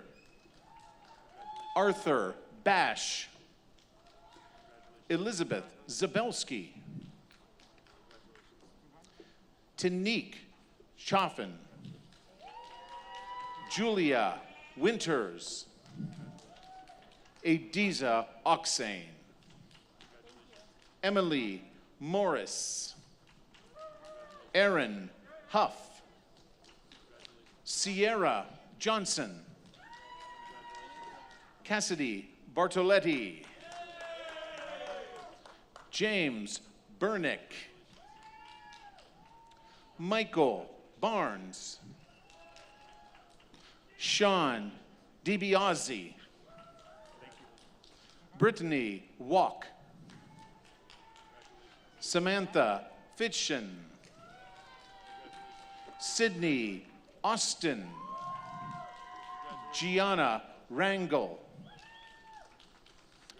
Arthur Bash, Elizabeth Zabelski, Tanique Chaffin, Julia Winters. Adiza Oxane. Emily Morris. Aaron Huff. Sierra Johnson. Cassidy Bartoletti. James Burnick. Michael Barnes. Sean DiBiase. Brittany Walk. Samantha Fitchen. Sydney Austin. Gianna Rangel.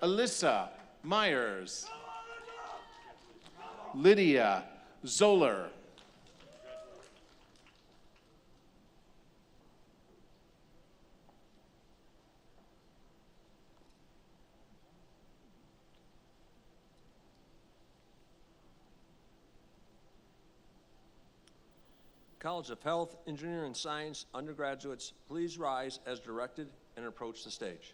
Alyssa Myers. Lydia Zoller. College of Health, Engineering, and Science undergraduates, please rise as directed and approach the stage.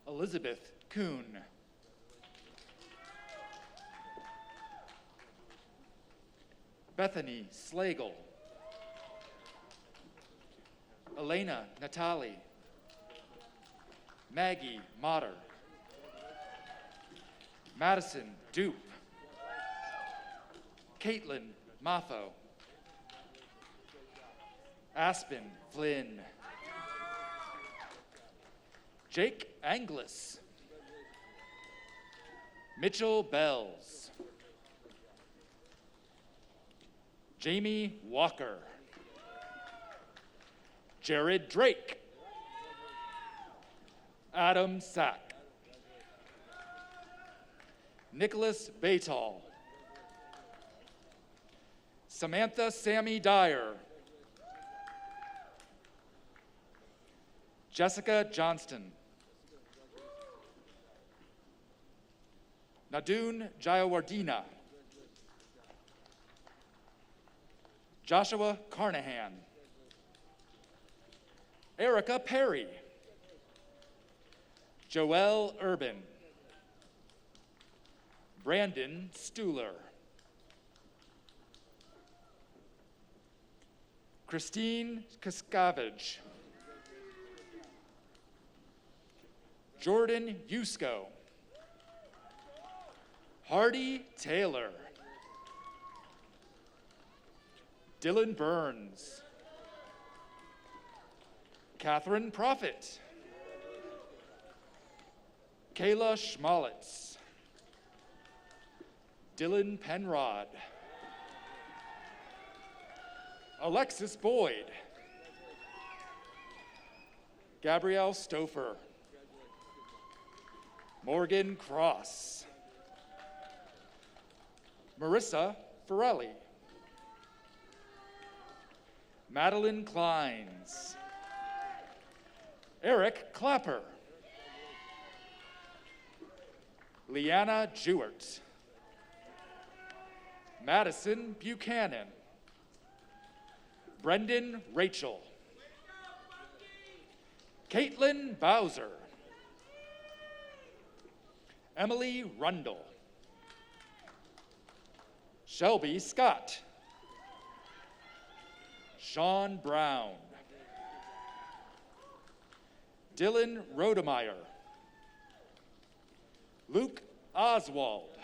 Elizabeth Kuhn. Bethany Slagle. Elena Natali. Maggie Motter. Madison Dupe. Caitlin Maffo. Aspen Flynn. Jake Anglis. Mitchell Bells. Jamie Walker. Jared Drake. Adam Sack. Nicholas Baytall. Samantha Sammy Dyer. Jessica Johnston. Nadun Jayawardena. Joshua Carnahan. Erica Perry. Joelle Urban. Brandon Stuhler. Christine Kaskavage. Jordan Yusko. Hardy Taylor. Dylan Burns. Catherine Prophet. Kayla Schmolitz. Dylan Penrod. Alexis Boyd. Gabrielle Stouffer. Morgan Cross. Marissa Ferrelli. Madeline Kleins. Eric Clapper. Leanna Jewert. Madison Buchanan. Brendan Rachel. Caitlin Bowser. Emily Rundle. Shelby Scott. Sean Brown. Dylan Rodemeyer. Luke Oswald.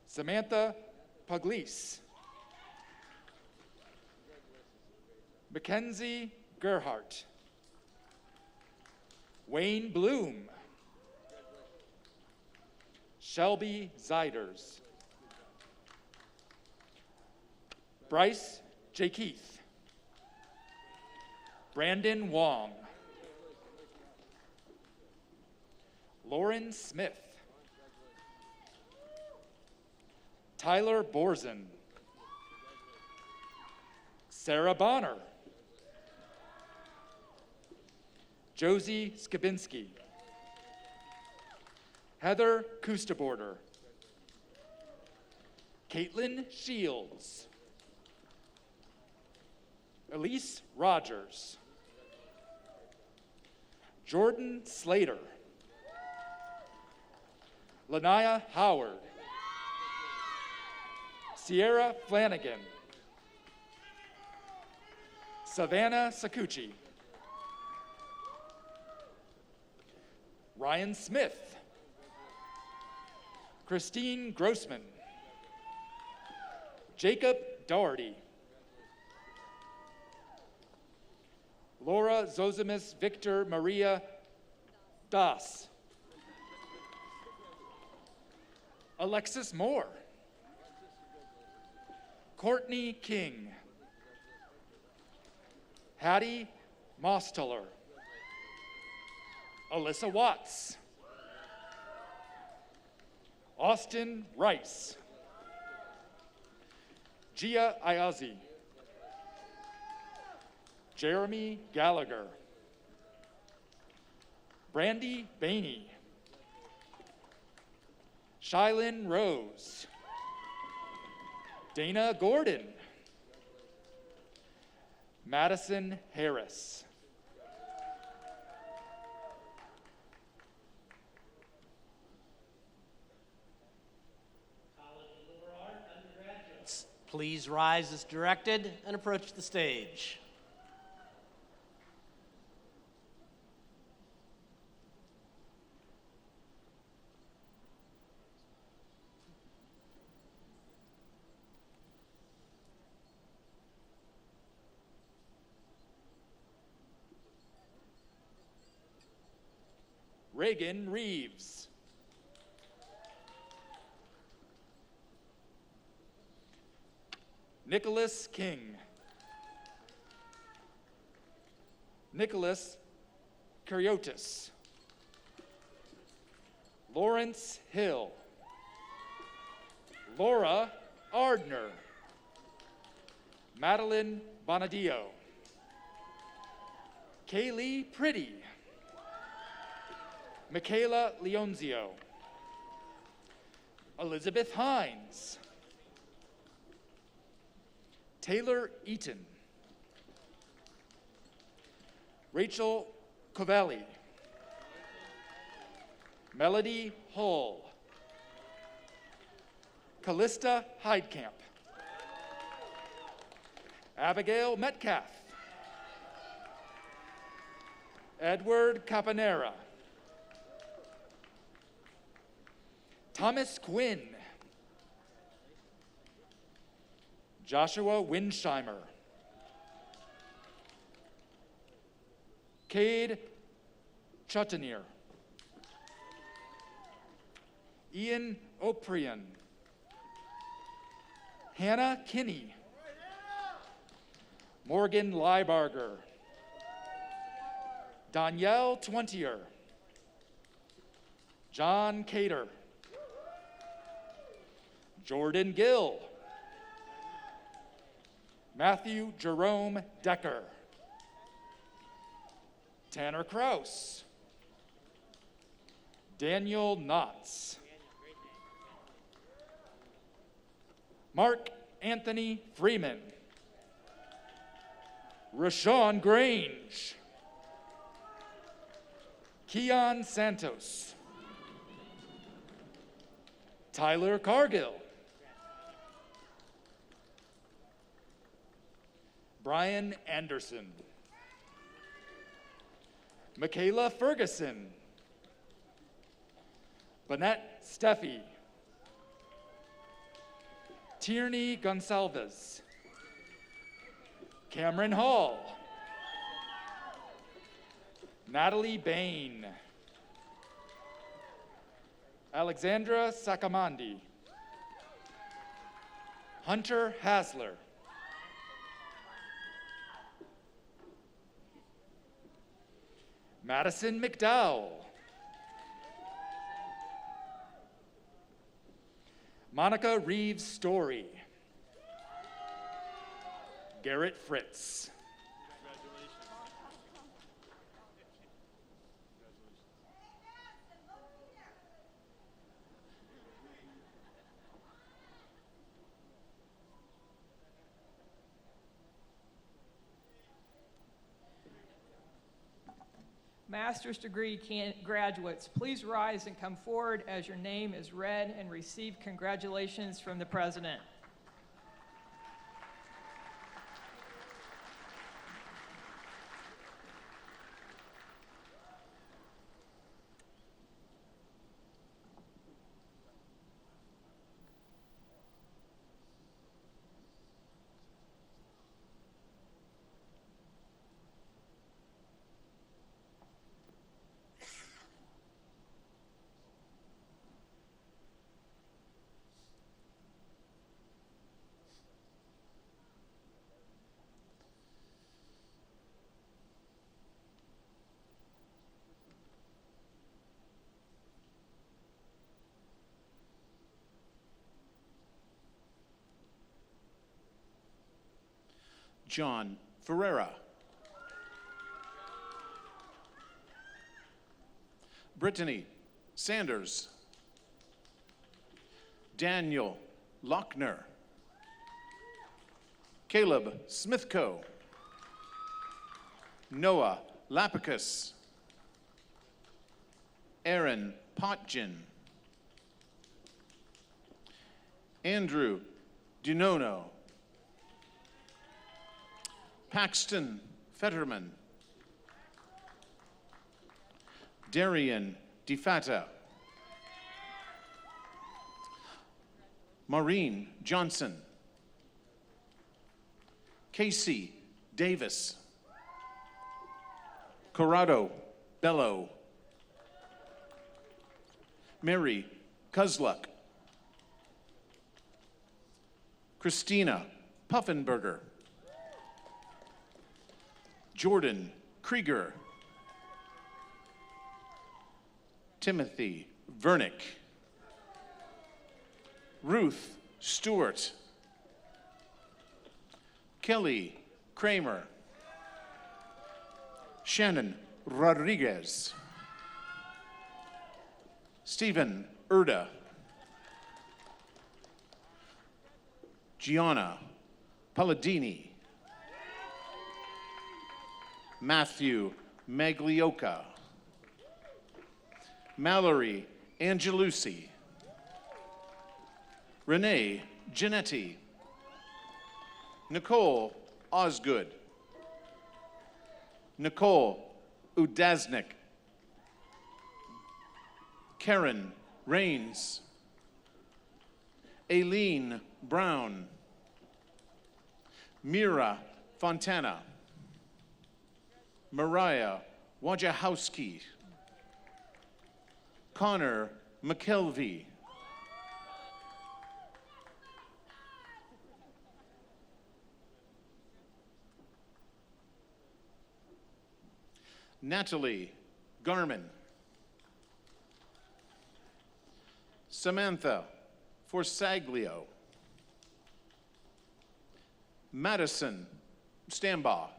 Samantha Pugliese. Mackenzie Gerhart. Wayne Bloom. Shelby Ziders. Bryce J. Keith. Brandon Wong. Lauren Smith. Tyler Borzen. Sarah Bonner. Josie Skabinski. Heather Kustaborder. Caitlin Shields. Elise Rogers. Jordan Slater. Lanaya Howard. Sierra Flanagan. Savannah Sakuchi. Ryan Smith. Christine Grossman. Jacob Doherty. Laura Zosimus Victor Maria Das. Alexis Moore. Courtney King. Hattie Mosteller. Alyssa Watts. Austin Rice. Gia Ayazi. Jeremy Gallagher. Brandy Bainey. Shylin Rose. Dana Gordon. Madison Harris. Please rise as directed and approach the stage. Reagan Reeves. Nicholas King. Nicholas Kariotis. Lawrence Hill. Laura Ardner. Madeline Bonadio. Kaylee Pretty. Michaela Leonzio. Elizabeth Hines. Taylor Eaton. Rachel Covelli. Melody Hull. Callista Heidkamp. Abigail Metcalf. Edward Capanera. Thomas Quinn. Joshua Winsheimer. Cade Chutanier. Ian O'Prian. Hannah Kinney. Morgan Liebarger. Danielle Twentier. John Cater. Jordan Gill. Matthew Jerome Decker. Tanner Kraus. Daniel Knotts. Mark Anthony Freeman. Rashawn Grange. Keon Santos. Tyler Cargill. Brian Anderson. Michaela Ferguson. Bonette Steffi. Tierney Gonsalves. Cameron Hall. Natalie Bain. Alexandra Sacamandi. Hunter Hasler. Madison McDowell. Monica Reeves Story. Garrett Fritz. Master's degree graduates, please rise and come forward as your name is read and receive congratulations from the president. John Ferreira. Brittany Sanders. Daniel Lochner. Caleb Smithco. Noah Lapicus. Aaron Potgin. Andrew Dinono. Paxton Fetterman. Darian DeFata. Maureen Johnson. Casey Davis. Corrado Bello. Mary Kozluck. Christina Puffenberger. Jordan Krieger. Timothy Vernick. Ruth Stewart. Kelly Kramer. Shannon Rodriguez. Stephen Erda. Gianna Palladini. Matthew Maglioka. Mallory Angelucci. Renee Giannetti. Nicole Osgood. Nicole Udaznik. Karen Rains. Aileen Brown. Mira Fontana. Mariah Wojciechowski. Connor McKelvey. Natalie Garman. Samantha Forsaglio. Madison Stambaugh.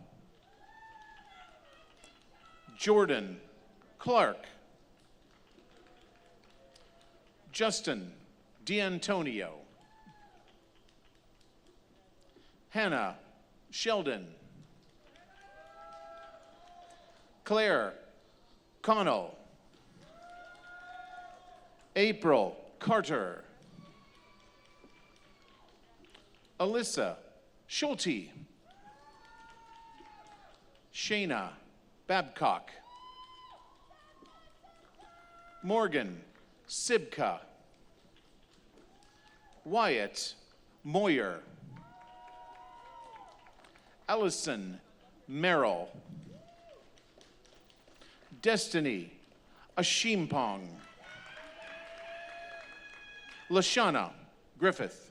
Jordan Clark. Justin D'Antonio. Hannah Sheldon. Claire Connell. April Carter. Alyssa Schulte. Shayna Babcock. Morgan Sibka. Wyatt Moyer. Allison Merrill. Destiny Ashimpong. Lashana Griffith.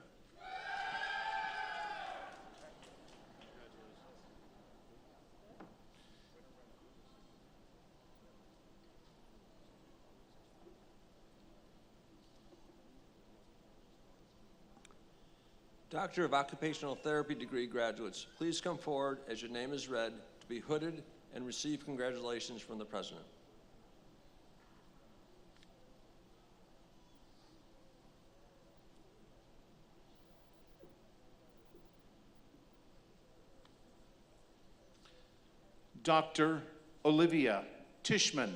Doctor of Occupational Therapy degree graduates, please come forward as your name is read to be hooded and receive congratulations from the President. Dr. Olivia Tishman.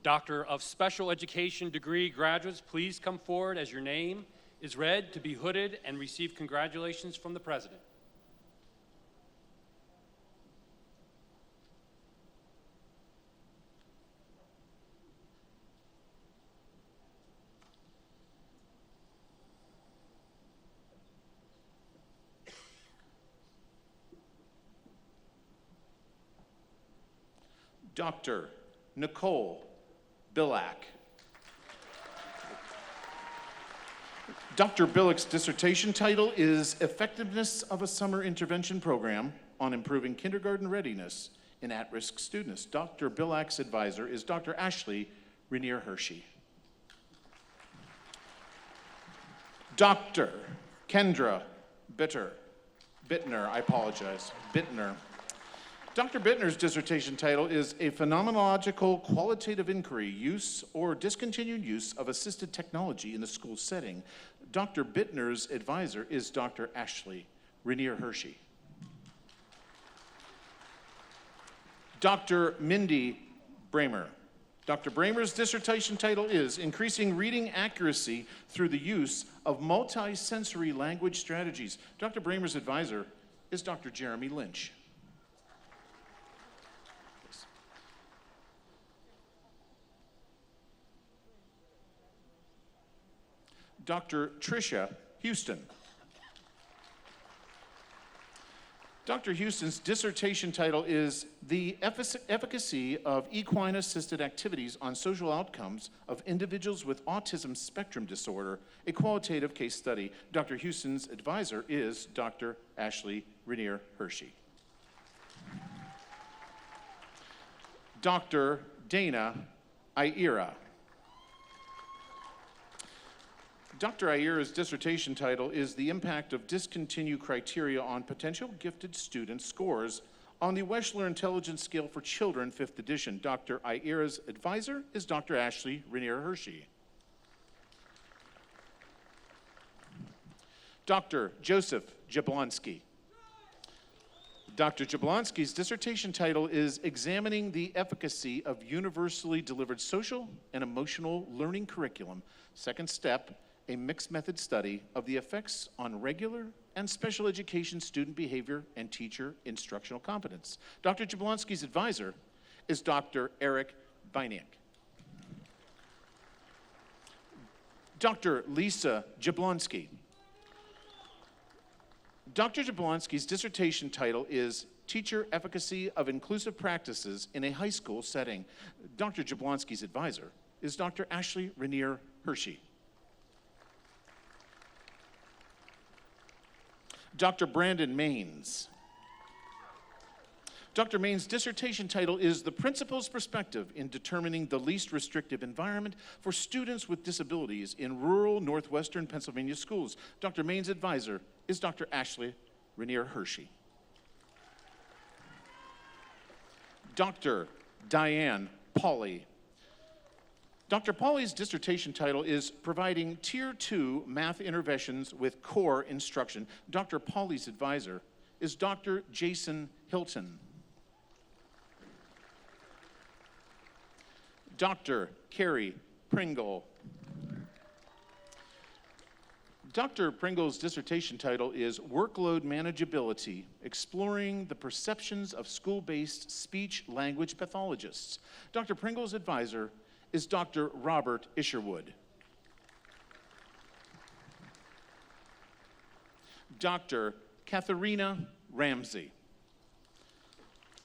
Doctor of Special Education degree graduates, please come forward as your name is read to be hooded and receive congratulations from the President. Dr. Nicole Billack. Dr. Billack's dissertation title is Effectiveness of a Summer Intervention Program on Improving Kindergarten Readiness in At-Risk Students. Dr. Billack's advisor is Dr. Ashley Rainier Hershey. Dr. Kendra Bittner, Bittner. Dr. Bittner's dissertation title is A Phenomenological Qualitative Inquiry, Use or Discontinued Use of Assisted Technology in the School Setting. Dr. Bittner's advisor is Dr. Ashley Rainier Hershey. Dr. Mindy Bramer. Dr. Bramer's dissertation title is Increasing Reading Accuracy Through the Use of Multisensory Language Strategies. Dr. Bramer's advisor is Dr. Jeremy Lynch. Dr. Tricia Houston. Dr. Houston's dissertation title is The Efficacy of Equine-Assisted Activities on Social Outcomes of Individuals with Autism Spectrum Disorder, a Qualitative Case Study. Dr. Houston's advisor is Dr. Ashley Rainier Hershey. Dr. Dana Ira. Dr. Ayera's dissertation title is The Impact of Discontinued Criteria on Potential Gifted Student Scores on the Weschler Intelligence Scale for Children, 5th edition. Dr. Ayera's advisor is Dr. Ashley Rainier Hershey. Dr. Joseph Jablonski. Dr. Jablonski's dissertation title is Examining the Efficacy of Universally Delivered Social and Emotional Learning Curriculum, 2nd step, a mixed method study of the effects on regular and special education student behavior and teacher instructional competence. Dr. Jablonski's advisor is Dr. Eric Beinick. Dr. Lisa Jablonski. Dr. Jablonski's dissertation title is Teacher Efficacy of Inclusive Practices in a High School Setting. Dr. Jablonski's advisor is Dr. Ashley Rainier Hershey. Dr. Brandon Maines. Dr. Maines' dissertation title is The Principal's Perspective in Determining the Least Restrictive Environment for Students with Disabilities in Rural Northwestern Pennsylvania Schools. Dr. Maines' advisor is Dr. Ashley Rainier Hershey. Dr. Diane Pauly. Dr. Pauly's dissertation title is Providing Tier 2 Math Interventions with Core Instruction. Dr. Pauly's advisor is Dr. Jason Hilton. Dr. Carrie Pringle. Dr. Pringle's dissertation title is Workload Manageability, Exploring the Perceptions of School-Based Speech-Language Pathologists. Dr. Pringle's advisor is Dr. Robert Isherwood. Dr. Katharina Ramsey.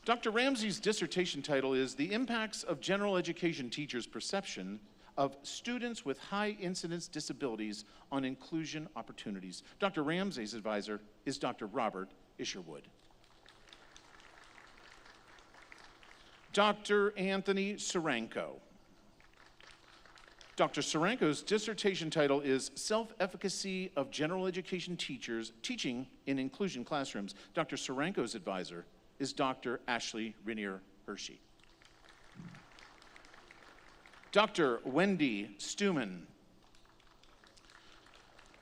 Dr. Ramsey's dissertation title is The Impacts of General Education Teachers' Perception of students with high incidence disabilities on inclusion opportunities. Dr. Ramsey's advisor is Dr. Robert Isherwood. Dr. Anthony Saranko. Dr. Saranko's dissertation title is Self-Efficacy of General Education Teachers Teaching in Inclusion Classrooms. Dr. Saranko's advisor is Dr. Ashley Rainier Hershey. Dr. Wendy Stuman.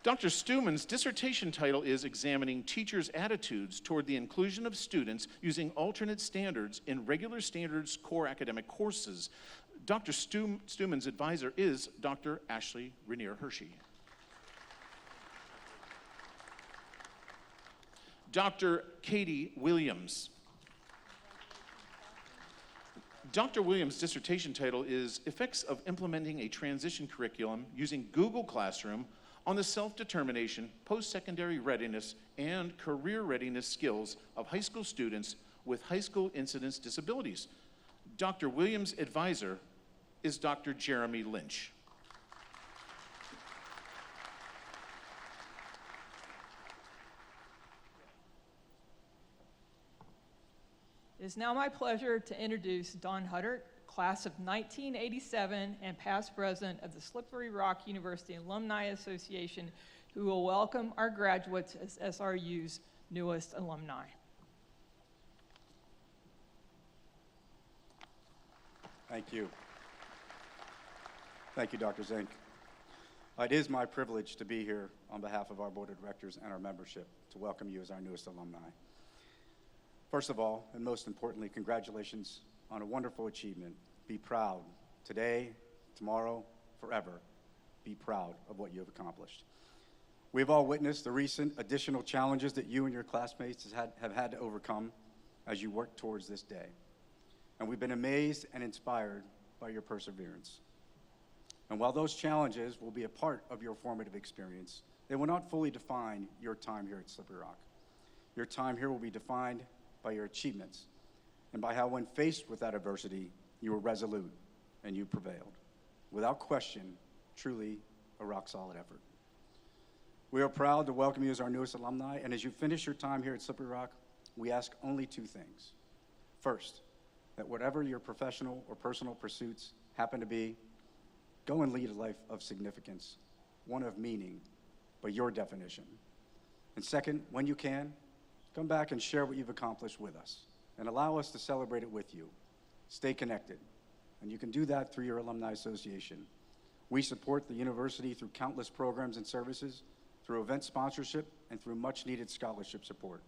Dr. Stuman's dissertation title is Examining Teachers' Attitudes Toward the Inclusion of Students Using Alternate Standards in Regular Standards Core Academic Courses. Dr. Stuman's advisor is Dr. Ashley Rainier Hershey. Dr. Katie Williams. Dr. Williams' dissertation title is Effects of Implementing a Transition Curriculum Using Google Classroom on the Self-Determination, Post-Secondary Readiness, and Career Readiness Skills of High School Students with High School Incidence Disabilities. Dr. Williams' advisor is Dr. Jeremy Lynch. It is now my pleasure to introduce Don Huddart, class of 1987 and past president of the Slippery Rock University Alumni Association, who will welcome our graduates as SRU's newest alumni. Thank you. Thank you, Dr. Zink. It is my privilege to be here on behalf of our board of directors and our membership to welcome you as our newest alumni. First of all, and most importantly, congratulations on a wonderful achievement. Be proud today, tomorrow, forever. Be proud of what you have accomplished. We've all witnessed the recent additional challenges that you and your classmates have had to overcome as you work towards this day. And we've been amazed and inspired by your perseverance. And while those challenges will be a part of your formative experience, they will not fully define your time here at Slippery Rock. Your time here will be defined by your achievements and by how, when faced with that adversity, you were resolute and you prevailed. Without question, truly a rock-solid effort. We are proud to welcome you as our newest alumni, and as you finish your time here at Slippery Rock, we ask only two things. First, that whatever your professional or personal pursuits happen to be, go and lead a life of significance, one of meaning, by your definition. And second, when you can, come back and share what you've accomplished with us and allow us to celebrate it with you. Stay connected, and you can do that through your Alumni Association. We support the university through countless programs and services, through event sponsorship, and through much-needed scholarship support.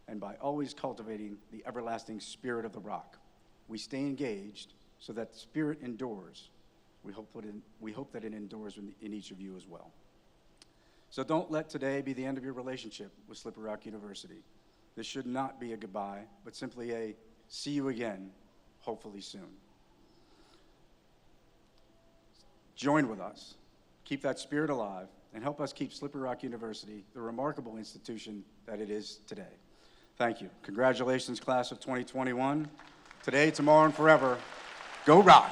And by always cultivating the everlasting spirit of the Rock, we stay engaged so that the spirit endures. We hope that it endures in each of you as well. So don't let today be the end of your relationship with Slippery Rock University. This should not be a goodbye, but simply a see you again, hopefully soon. Join with us, keep that spirit alive, and help us keep Slippery Rock University the remarkable institution that it is today. Thank you. Congratulations, class of 2021. Today, tomorrow, and forever, go Rock!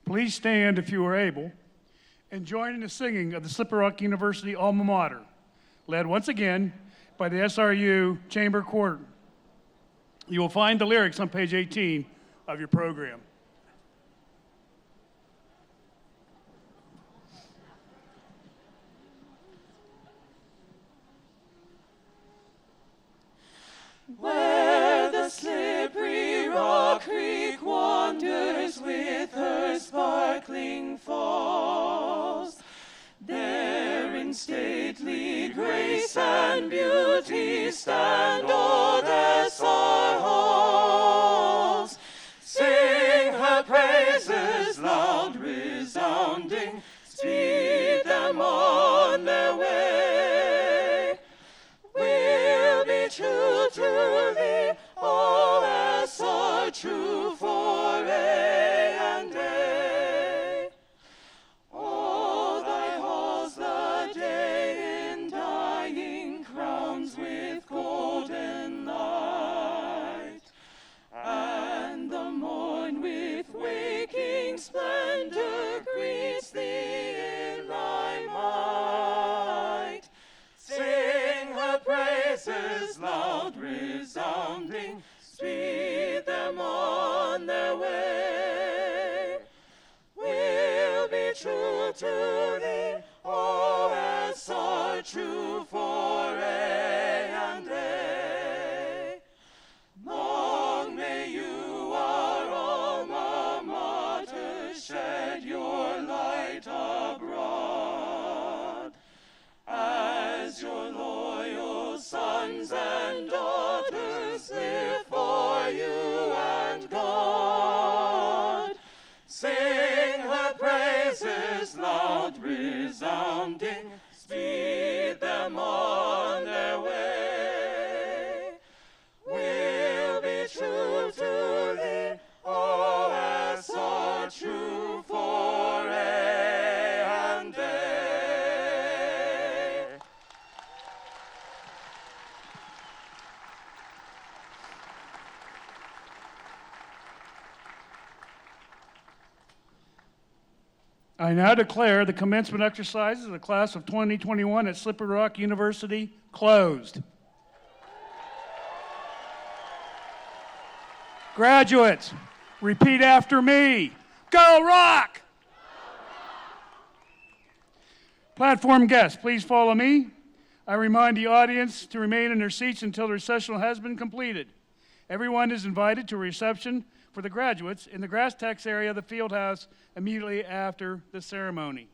Please stand if you are able and join in the singing of the Slippery Rock University Alma Mater, led once again by the SRU Chamber Quartet. You will find the lyrics on page 18 of your program. Where the slippery rock creek wanders with her sparkling falls, there in stately grace and beauty stand old SR halls. Sing her praises loud resounding, speed them on their way. We'll be true to thee, O SR, true for aye and day. All thy true to thee, O SRU for aye and aye. Long may you, our alma mater, shed your light abroad, as your loyal sons and daughters live for you and God. Sing her praises loud resounding, speed them on their way. We'll be true to thee, O SRU for aye and aye. I now declare the commencement exercises of the class of 2021 at Slippery Rock University closed. Graduates, repeat after me. Go Rock! Platform guests, please follow me. I remind the audience to remain in their seats until the recessional has been completed. Everyone is invited to a reception for the graduates in the grass tex area of the field house immediately after the ceremony.